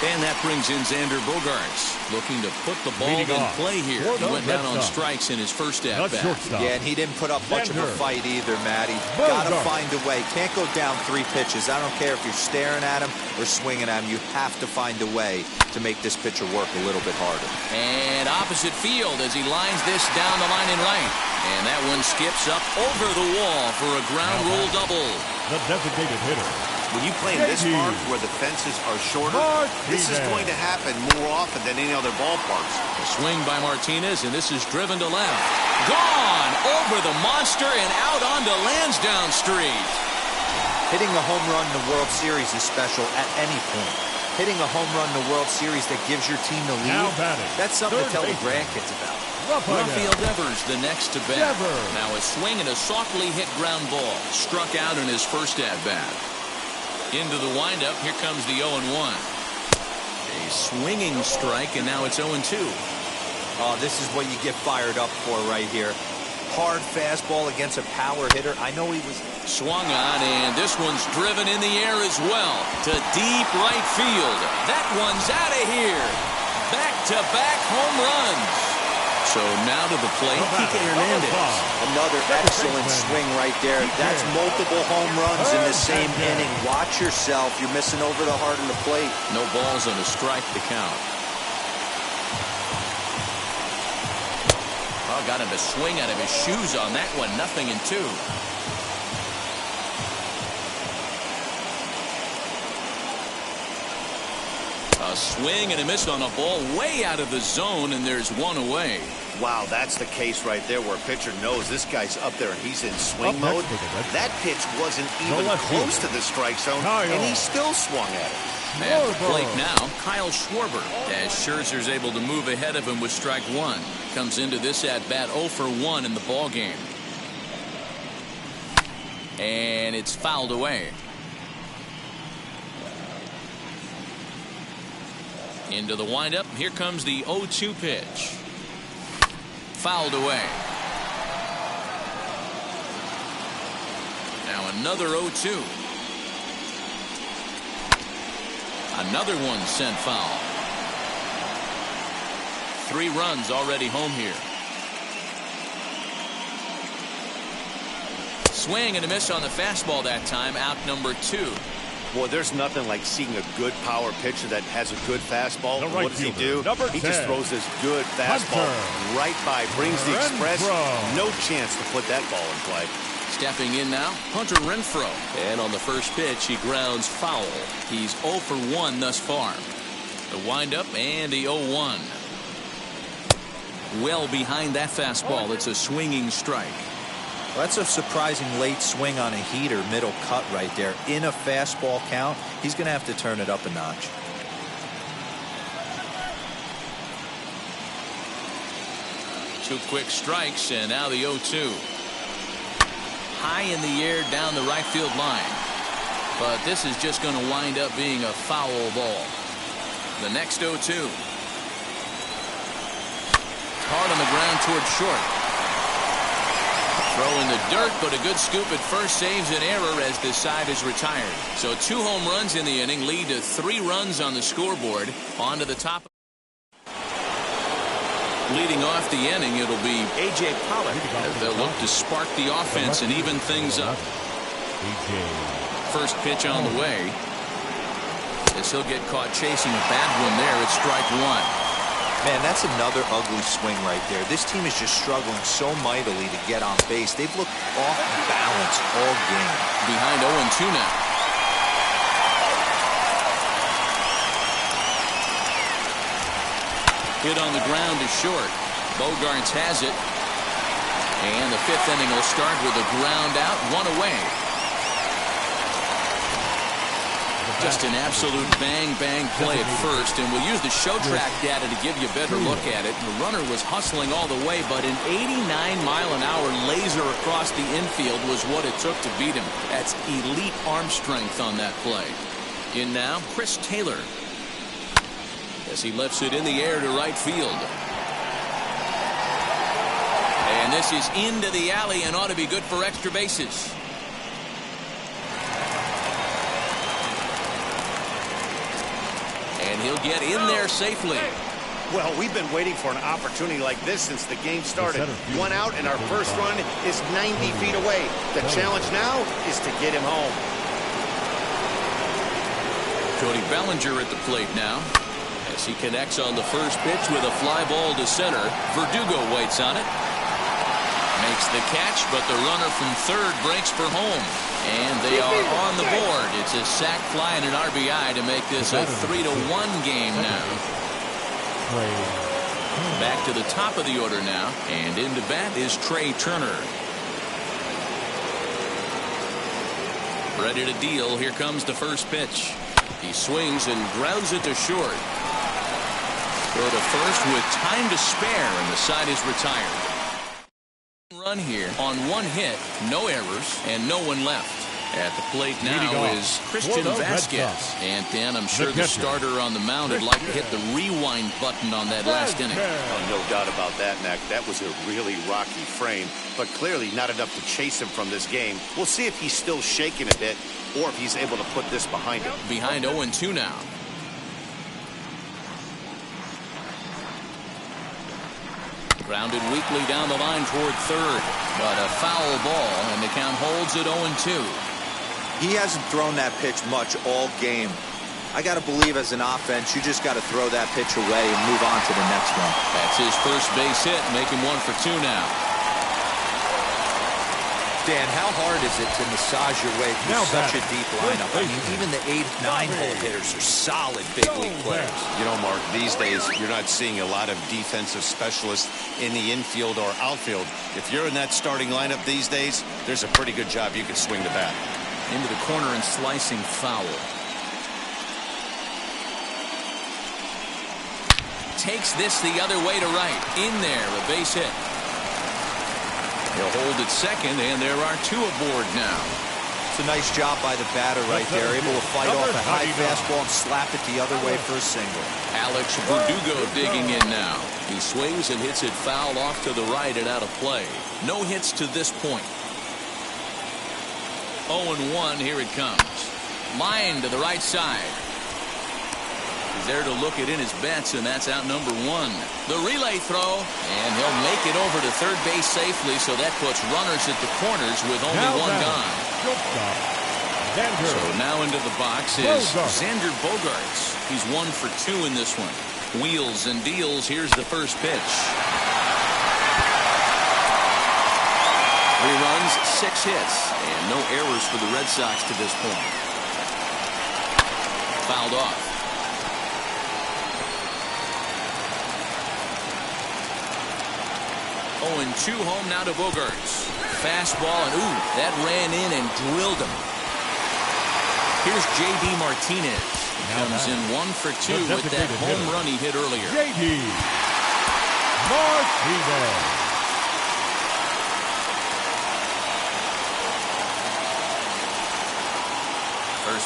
And that brings in Xander Bogaerts, looking to put the ball in play here. He went down on strikes in his first at-bat. Yeah, and he didn't put up much of a fight either, Matty. Gotta find a way. Can't go down 3 pitches. I don't care if you're staring at him or swinging at him. You have to find a way to make this pitcher work a little bit harder. And opposite field as he lines this down the line in right. And that one skips up over the wall for a ground rule double. The designated hitter. When you play in this park where the fences are shorter, this is going to happen more often than any other ballparks. A swing by Martinez, and this is driven to left. Gone over the monster and out onto Lansdowne Street. Hitting a home run in the World Series is special at any point. Hitting a home run in the World Series that gives your team the lead, that's something to tell the grandkids about. Rafael Devers the next to bat. Now a swing and a softly hit ground ball. Struck out in his first at-bat. Into the windup, here comes the 0-1. A swinging strike, and now it's 0-2. Oh, this is what you get fired up for right here. Hard fastball against a power hitter. I know he was swung on, and this one's driven in the air as well to deep right field. That one's out of here. Back-to-back home runs. So now to the plate, Kike Hernandez. Another excellent swing right there. That's multiple home runs in the same inning. Watch yourself. You're missing over the heart of the plate. No balls and a strike to count. Oh, got him to swing out of his shoes on that one. 0-2. A swing and a miss on a ball way out of the zone, and there's 1 away. Wow, that's the case right there where a pitcher knows this guy's up there and he's in swing mode. That pitch wasn't even close to the strike zone, and he still swung at it. At the plate now, Kyle Schwarber, as Scherzer's able to move ahead of him with strike 1. Comes into this at-bat 0 for 1 in the ball game. And it's fouled away. Into the windup. Here comes the 0-2 pitch. Fouled away. Now another 0-2. Another one sent foul. 3 runs already home here. Swing and a miss on the fastball that time. Out number 2. Boy, there's nothing like seeing a good power pitcher that has a good fastball. What does he do? He just throws this good fastball right by, brings the express. No chance to put that ball in play. Stepping in now, Hunter Renfroe. And on the first pitch, he grounds foul. He's 0 for 1 thus far. The windup and the 0-1. Well behind that fastball. It's a swinging strike. Well, that's a surprising late swing on a heater, middle cut right there. In a fastball count, he's going to have to turn it up a notch. Two quick strikes, and now the 0-2. High in the air down the right field line. but this is just going to wind up being a foul ball. The next 0-2. Hard on the ground towards short. Throw in the dirt, but a good scoop at first saves an error as this side is retired. So 2 home runs in the inning lead to 3 runs on the scoreboard. On to the top. Leading off the inning, it'll be A.J. Pollock as they'll look to spark the offense and even things up. First pitch on the way. As he'll get caught chasing a bad one there at strike 1. Man, that's another ugly swing right there. This team is just struggling so mightily to get on base. They've looked off balance all game. Behind 0-2 now. Hit on the ground is short. Bogarts has it. And the 5th inning will start with a ground out, 1 away. Just an absolute bang-bang play at first, and we'll use the show track data to give you a better look at it. The runner was hustling all the way, but an 89-mile-an-hour laser across the infield was what it took to beat him. That's elite arm strength on that play. In now, Chris Taylor. As he lifts it in the air to right field. And this is into the alley and ought to be good for extra bases. And he'll get in there safely. Well, we've been waiting for an opportunity like this since the game started. 1 out, and our first run is 90 feet away. The challenge now is to get him home. Cody Bellinger at the plate now. As he connects on the first pitch with a fly ball to center. Verdugo waits on it. Makes the catch, but the runner from third breaks for home. And they are on the board. It's a sac fly and an RBI to make this a 3-1 game now. Back to the top of the order now. And into bat is Trey Turner. Ready to deal. Here comes the first pitch. He swings and grounds it to short. Throw to first with time to spare, and the side is retired. Run here on 1 hit, no errors, and no one left. At the plate now is Christian Vasquez. And Dan, I'm sure the starter on the mound would like to hit the rewind button on that last inning. Oh, no doubt about that, Mac. That was a really rocky frame, but clearly not enough to chase him from this game. We'll see if he's still shaking a bit or if he's able to put this behind him. Behind 0-2 now. Grounded weakly down the line toward third, but a foul ball, and the count holds at 0-2. He hasn't thrown that pitch much all game. I got to believe as an offense, you just got to throw that pitch away and move on to the next one. That's his first base hit, make him 1 for 2 now. Dan, how hard is it to massage your way through such a deep lineup? I mean, even the 8, 9-hole hitters are solid big league players. You know, Mark, these days you're not seeing a lot of defensive specialists in the infield or outfield. If you're in that starting lineup these days, there's a pretty good job you can swing the bat. Into the corner and slicing foul. Takes this the other way to right. In there, a base hit. He'll hold at second, and there are 2 aboard now. It's a nice job by the batter right there, able to fight off a high fastball and slap it the other way for a single. Alex Verdugo digging in now. He swings and hits it foul off to the right and out of play. No hits to this point. 0-1, here it comes. Line to the right side. He's there to look it in his bets, and that's out number 1. The relay throw, and he'll make it over to third base safely, so that puts runners at the corners with only 1 gone. So now into the box is Xander Bogarts. He's 1 for 2 in this one. Wheels and deals. Here's the first pitch. 3 runs, 6 hits, and no errors for the Red Sox to this point. Fouled off. 0-2 home now to Bogarts. Fastball, and ooh, that ran in and drilled him. Here's J.D. Martinez. He comes in 1 for 2 with that home run he hit earlier. J.D. Martinez.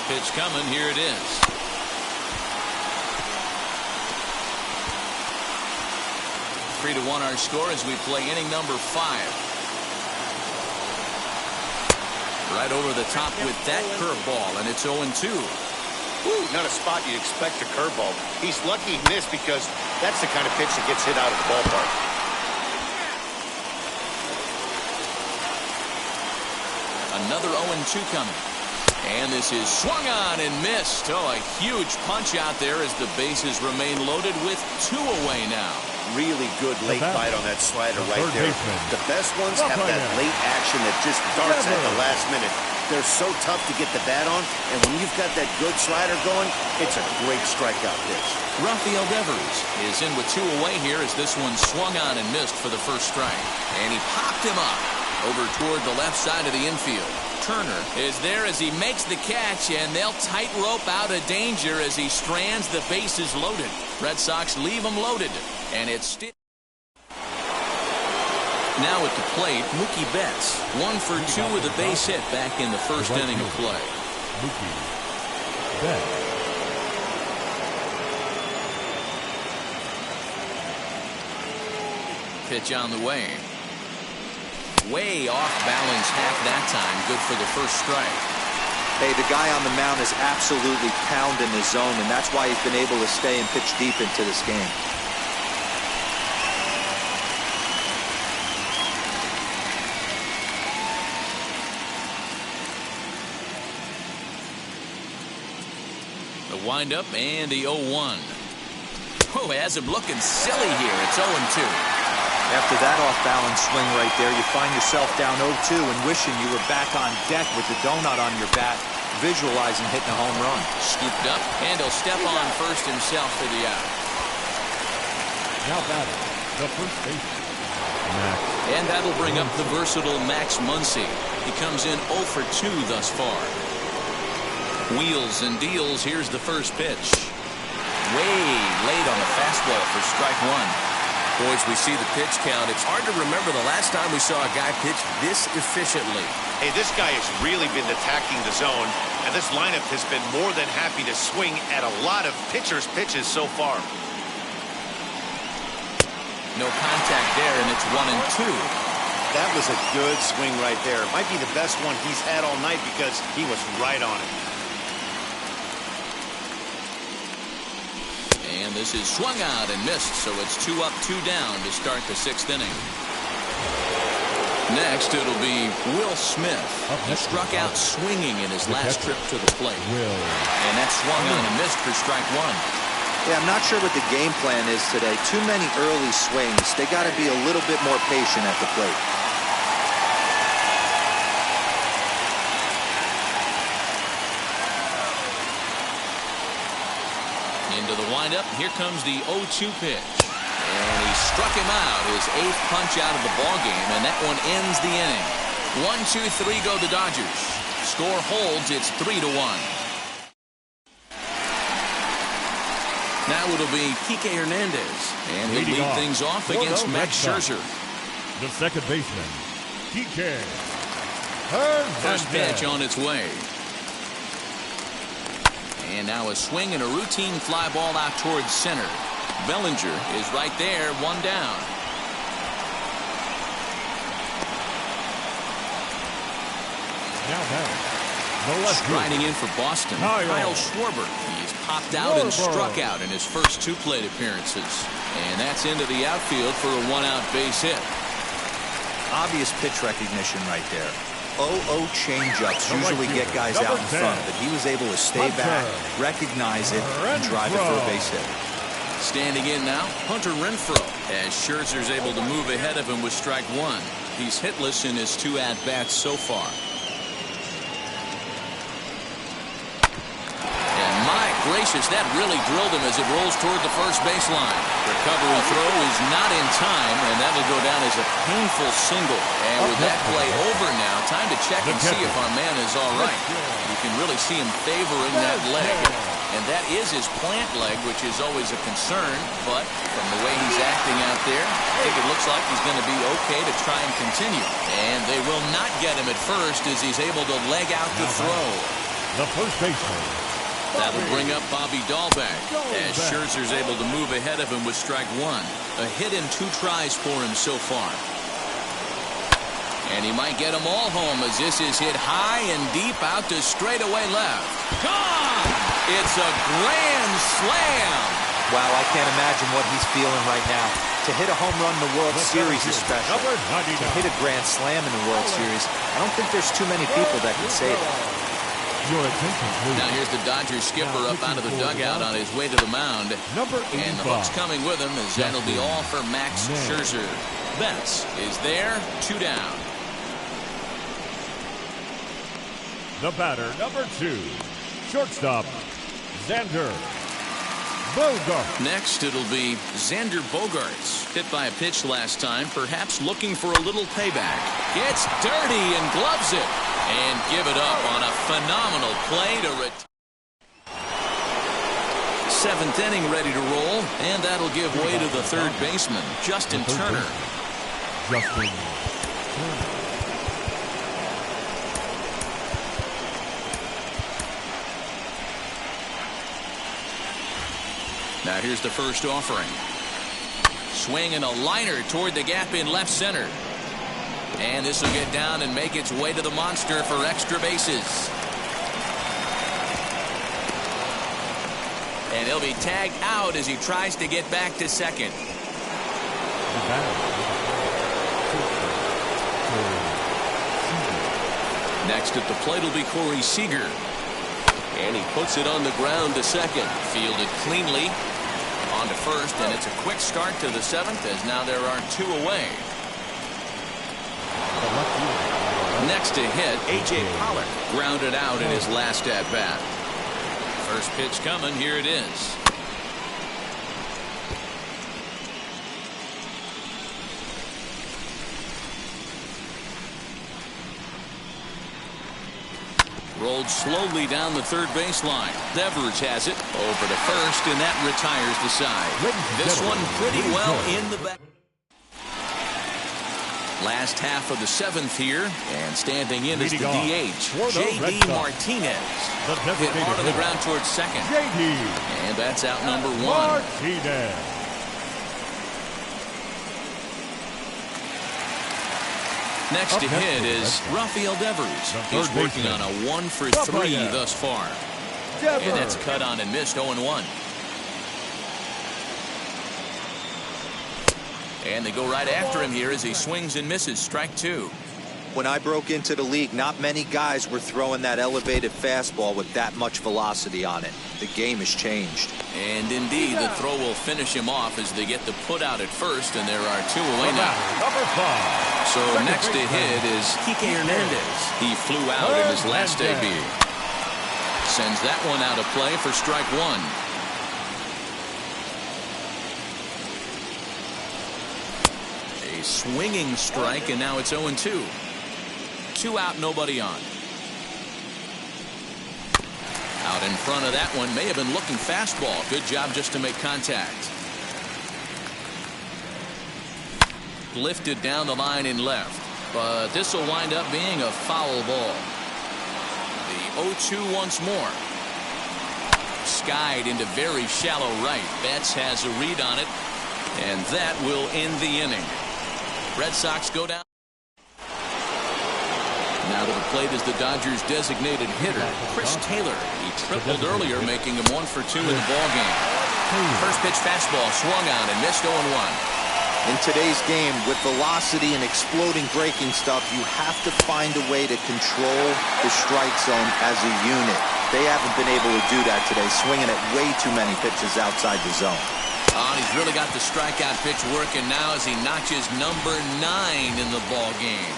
Pitch coming. Here it is. Three to one our score as we play inning number 5. Right over the top with that curveball, and it's 0-2. Woo, not a spot you'd expect a curveball. He's lucky he missed because that's the kind of pitch that gets hit out of the ballpark. Another 0-2 coming. And this is swung on and missed. Oh, a huge punch out there as the bases remain loaded with 2 away now. Really good late bite on that slider right there. The best ones have that late action that just darts at the last minute. They're so tough to get the bat on, and when you've got that good slider going, it's a great strikeout pitch. Rafael Devers is in with 2 away here as this one swung on and missed for the first strike. And he popped him up over toward the left side of the infield. Turner is there as he makes the catch, and they'll tightrope out of danger as he strands the bases loaded. Red Sox leave them loaded, and it's still. Now at the plate, Mookie Betts, 1 for 2 with a base hit back in the first inning of play. Mookie Betts. Pitch on the way. Way off balance half that time. Good for the first strike. Hey, the guy on the mound is absolutely pounding his zone, and that's why he's been able to stay and pitch deep into this game. The windup and the 0-1. Oh, has him looking silly here. It's 0-2. After that off-balance swing right there, you find yourself down 0-2 and wishing you were back on deck with the donut on your bat, visualizing hitting a home run. Scooped up, and he'll step on first himself for the out. Now batting, the first baseman, Max. And that'll bring up the versatile Max Muncy. He comes in 0 for 2 thus far. Wheels and deals. Here's the first pitch. Way late on the fastball for strike 1. Boys, we see the pitch count. It's hard to remember the last time we saw a guy pitch this efficiently. Hey, this guy has really been attacking the zone, and this lineup has been more than happy to swing at a lot of pitchers' pitches so far. No contact there, and it's 1-2. That was a good swing right there. Might be the best one he's had all night because he was right on it. And this is swung out and missed, so it's 2 up, 2 down to start the 6th inning. Next, it'll be Will Smith. He struck out swinging in his last trip to the plate. And that swung on and missed for strike 1. Yeah, I'm not sure what the game plan is today. Too many early swings. They got to be a little bit more patient at the plate. Into the windup. Here comes the 0-2 pitch. And he struck him out. His 8th punch out of the ballgame, and that one ends the inning. 1-2-3 go the Dodgers. Score holds. It's 3-1. Now it'll be Kike Hernandez, and he'll lead things off against Max Scherzer. The second baseman, Kike Hernandez. First pitch on its way. And now a swing and a routine fly ball out towards center. Bellinger is right there, 1 down. Now striding in for Boston, Kyle Schwarber. He's popped out and struck out in his first 2 plate appearances. And that's into the outfield for a 1-out base hit. Obvious pitch recognition right there. 0-0 changeups usually get guys out in front, but he was able to stay back, recognize it, and drive it for a base hit. Standing in now, Hunter Renfroe, as Scherzer's able to move ahead of him with strike 1. He's hitless in his 2 at-bats so far. And my gracious, that really drilled him as it rolls toward the first baseline. Recovery throw is not in time, and that'll go down as a painful single. And with that play over now, time to check and see if our man is all right. You can really see him favoring that leg. And that is his plant leg, which is always a concern. But from the way he's acting out there, I think it looks like he's going to be okay to try and continue. And they will not get him at first as he's able to leg out the throw. the first baseman. That'll bring up Bobby Dahlbeck as Scherzer's able to move ahead of him with strike one. A hit in 2 tries for him so far. And he might get them all home as this is hit high and deep out to straightaway left. Gone! It's a grand slam. Wow, I can't imagine what he's feeling right now. To hit a home run in the World Series especially. To hit a grand slam in the World Series. I don't think there's too many people that can say that. Now here's the Dodgers skipper up out of the dugout on his way to the mound. And the hook's coming with him as that'll be all for Max Scherzer. Betts is there, 2 down. The batter, number 2, shortstop, Xander Bogaerts. Next, it'll be Xander Bogaerts. Hit by a pitch last time, perhaps looking for a little payback. Gets dirty and gloves it. And give it up on a phenomenal play to 7th inning ready to roll. And that'll give way to the third baseman, Justin Turner. Now here's the first offering. Swing and a liner toward the gap in left center. And this will get down and make its way to the monster for extra bases. And he'll be tagged out as he tries to get back to second. Next at the plate will be Corey Seager. And he puts it on the ground to second. Fielded cleanly. On to first, and it's a quick start to the 7th as now there are 2 away. Next to hit, A.J. Pollock grounded out in his last at-bat. First pitch coming, here it is. Rolled slowly down the third baseline. Devers has it over to first, and that retires the side. This one pretty well in the back. Last half of the 7th here, and standing in is the DH, J.D. Martinez. Hit hard on the ground towards second. And that's out number 1. Martinez. Next to hit is Rafael Devers. He's working on a 1-for-3 thus far. And that's cut on and missed 0-1. And they go right after him here as he swings and misses. Strike 2. When I broke into the league, not many guys were throwing that elevated fastball with that much velocity on it. The game has changed. And indeed, the throw will finish him off as they get the put out at first, and there are 2 away now. Number 5. So next to hit is Kike Hernandez. He flew out in his last debut. Sends that one out of play for strike 1. A swinging strike, and now it's 0-2. 2 out, nobody on. Out in front of that one, may have been looking fastball. Good job just to make contact. Lifted down the line in left, but this will wind up being a foul ball. The 0-2 once more. Skied into very shallow right. Betts has a read on it, and that will end the inning. Red Sox go down. Now to the plate is the Dodgers' designated hitter, Chris Taylor. He tripled earlier, making him 1 for 2 in the ballgame. First pitch fastball swung on and missed 0-1. In today's game, with velocity and exploding breaking stuff, you have to find a way to control the strike zone as a unit. They haven't been able to do that today, swinging at way too many pitches outside the zone. Oh, he's really got the strikeout pitch working now as he notches number 9 in the ball game.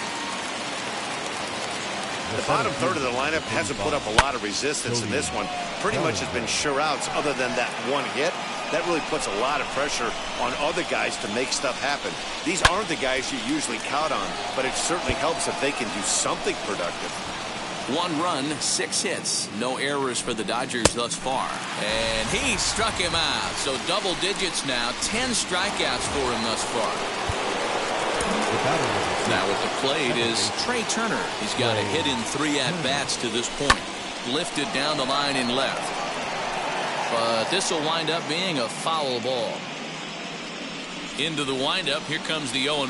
The bottom third of the lineup hasn't put up a lot of resistance in this one. Pretty much has been sure outs other than that one hit. That really puts a lot of pressure on other guys to make stuff happen. These aren't the guys you usually count on, but it certainly helps if they can do something productive. 1 run, 6 hits. No errors for the Dodgers thus far. And he struck him out. So double digits now. 10 strikeouts for him thus far. Now at the plate is Trey Turner. He's got a hit in 3 at-bats to this point. lifted down the line in left. But this will wind up being a foul ball. Into the windup, here comes the 0-1.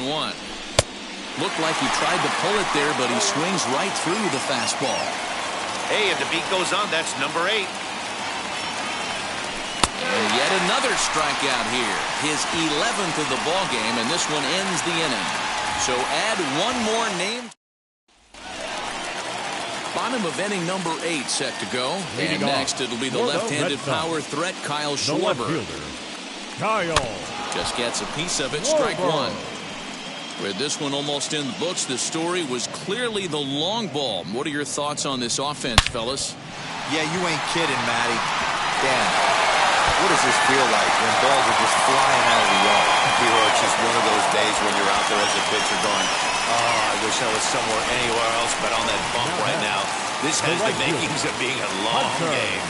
Looked like he tried to pull it there, but he swings right through the fastball. Hey, if the beat goes on, that's number 8. And yet another strikeout here. His 11th of the ball game, and this one ends the inning. So add one more name. Bottom of inning number 8 set to go. And next it'll be the left-handed power threat, Kyle Schwarber. Kyle. Just gets a piece of it, strike one. With this one almost in the books, the story was clearly the long ball. What are your thoughts on this offense, fellas? Yeah, you ain't kidding, Matty. Damn. What does this feel like when balls are just flying out of the yard? It's just one of those days when you're out there as a pitcher going, oh, I wish I was somewhere anywhere else but on that bump right now. This has the makings of being a long game.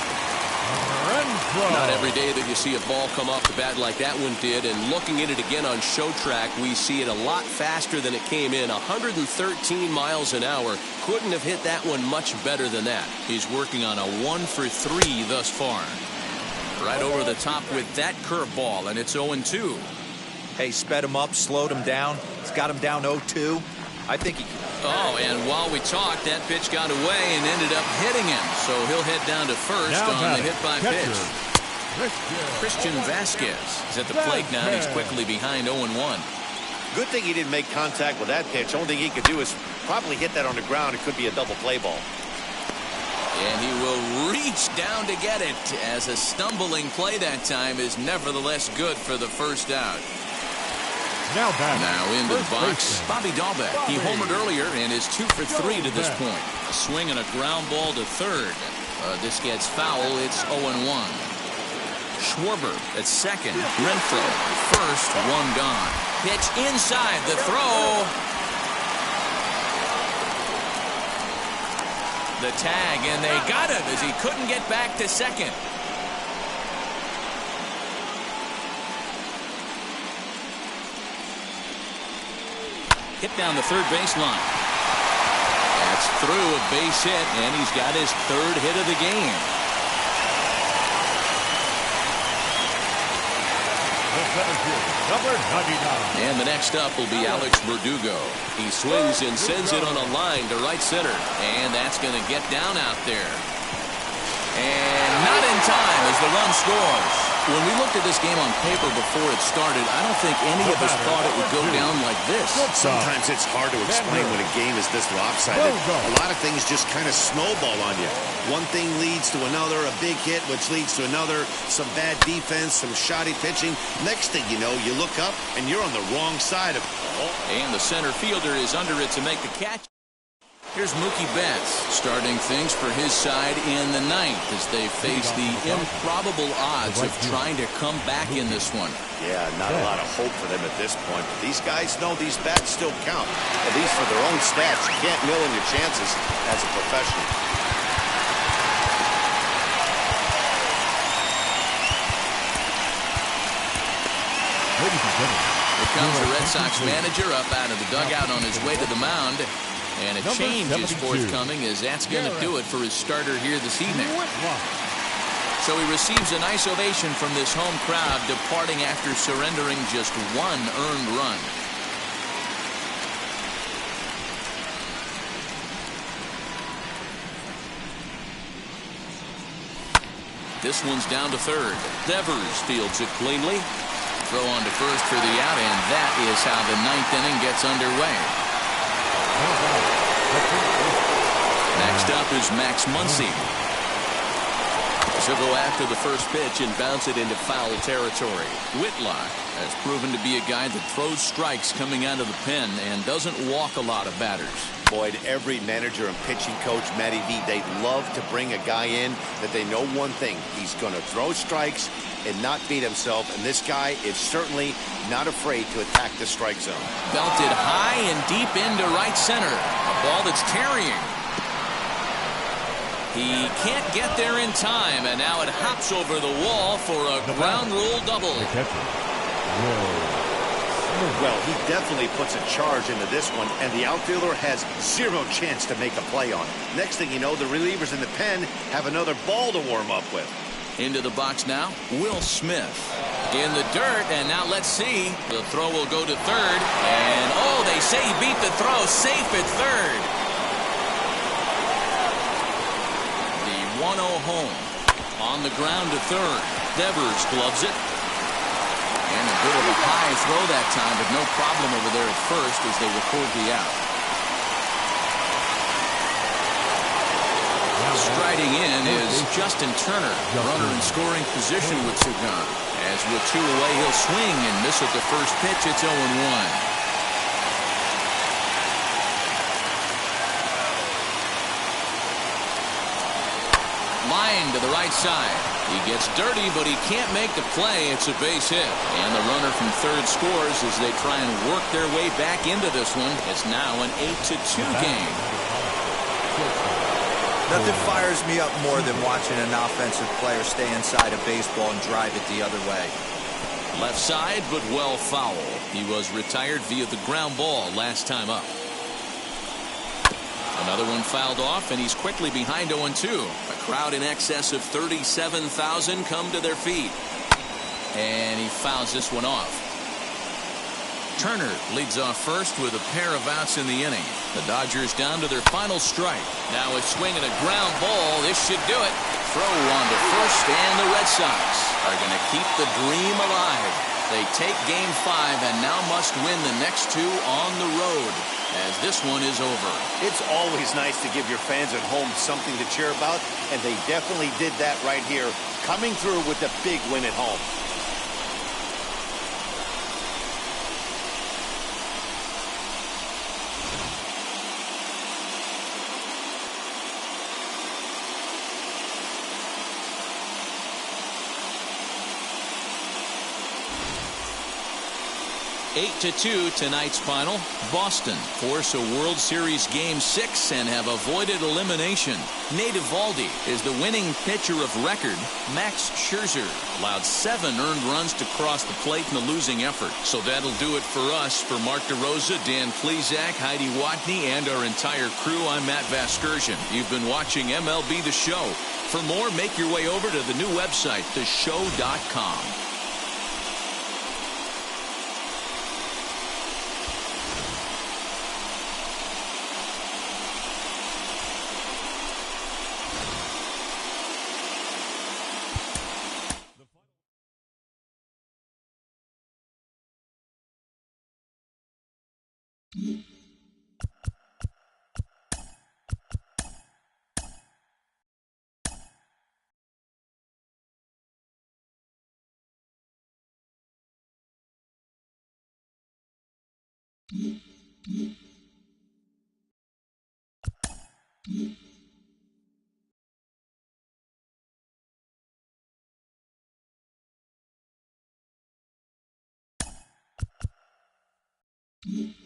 Not every day that you see a ball come off the bat like that one did, and looking at it again on show track, we see it a lot faster than it came in. 113 miles an hour. Couldn't have hit that one much better than that. He's working on a 1-for-3 thus far. Right over the top with that curveball, and it's 0-2. Hey, sped him up, slowed him down. It's got him down 0-2. I think he... Oh, and while we talked, that pitch got away and ended up hitting him. So he'll head down to first on the hit by pitch. Christian Vasquez is at the plate now. He's quickly behind 0-1. Good thing he didn't make contact with that pitch. Only thing he could do is probably hit that on the ground. It could be a double play ball. And he will reach down to get it, as a stumbling play that time is nevertheless good for the first out. Now into the box, Bobby Dahlbeck. He homered earlier and is 2 for 3 to this point. A swing and a ground ball to third. This gets foul. It's 0-1. Schwarber at second. Renfroe first. One gone. Pitch inside the throw. The tag, and they got him as he couldn't get back to second. Hit down the third baseline. That's through a base hit, and he's got his third hit of the game. Number 99. And the next up will be Alex Verdugo. He swings and sends it on a line to right center, and that's going to get down out there. And not in time as the run scores. When we looked at this game on paper before it started, I don't think any of us thought it would go down like this. Sometimes it's hard to explain when a game is this lopsided. A lot of things just kind of snowball on you. One thing leads to another, a big hit, which leads to another, some bad defense, some shoddy pitching. Next thing you know, you look up, and you're on the wrong side of it. And the center fielder is under it to make the catch. Here's Mookie Betts starting things for his side in the ninth as they face the improbable odds of trying to come back in this one. Yeah, not a lot of hope for them at this point. But these guys know these bats still count, at least for their own stats. You can't mill in your chances as a professional. Here comes the Red Sox manager up out of the dugout on his way to the mound. And a change is forthcoming, as that's going to do it for his starter here this evening. So he receives a nice ovation from this home crowd, departing after surrendering just one earned run. This one's down to third. Devers fields it cleanly. Throw on to first for the out, and that is how the ninth inning gets underway. Next up is Max Muncy. He'll go after the first pitch and bounce it into foul territory. Whitlock has proven to be a guy that throws strikes coming out of the pen and doesn't walk a lot of batters. Boyd, every manager and pitching coach, Matty V, they love to bring a guy in that they know one thing. He's going to throw strikes and not beat himself, and this guy is certainly not afraid to attack the strike zone. Belted high and deep into right center. A ball that's carrying. He can't get there in time, and now it hops over the wall for a ground rule double. Well, he definitely puts a charge into this one, and the outfielder has zero chance to make a play on it. Next thing you know, the relievers in the pen have another ball to warm up with. Into the box now, Will Smith. In the dirt, and now let's see. The throw will go to third, and oh, they say he beat the throw, safe at third. The 1-0 home. On the ground to third. Devers gloves it. And a bit of a high throw that time, but no problem over there at first as they record the out. Striding in is Justin Turner, runner in scoring position with two gone. As with two away, he'll swing and miss at the first pitch. It's 0-1. Line to the right side. He gets dirty, but he can't make the play. It's a base hit. And the runner from third scores as they try and work their way back into this one. It's now an 8-2 game. Nothing fires me up more than watching an offensive player stay inside a baseball and drive it the other way. Left side, but well foul. He was retired via the ground ball last time up. Another one fouled off, and he's quickly behind 0-2. A crowd in excess of 37,000 come to their feet. And he fouls this one off. Turner leads off first with a pair of outs in the inning. The Dodgers down to their final strike. Now a swing and a ground ball. This should do it. Throw on to first, and the Red Sox are going to keep the dream alive. They take Game 5 and now must win the next two on the road as this one is over. It's always nice to give your fans at home something to cheer about, and they definitely did that right here, coming through with a big win at home. Eight to 2 tonight's final. Boston force a World Series Game 6 and have avoided elimination. Nate Eovaldi is the winning pitcher of record. Max Scherzer allowed 7 earned runs to cross the plate in the losing effort. So that'll do it for us. For Mark DeRosa, Dan Plesac, Heidi Watney, and our entire crew, I'm Matt Vasgersian. You've been watching MLB The Show. For more, make your way over to the new website, theshow.com. Mm-hmm.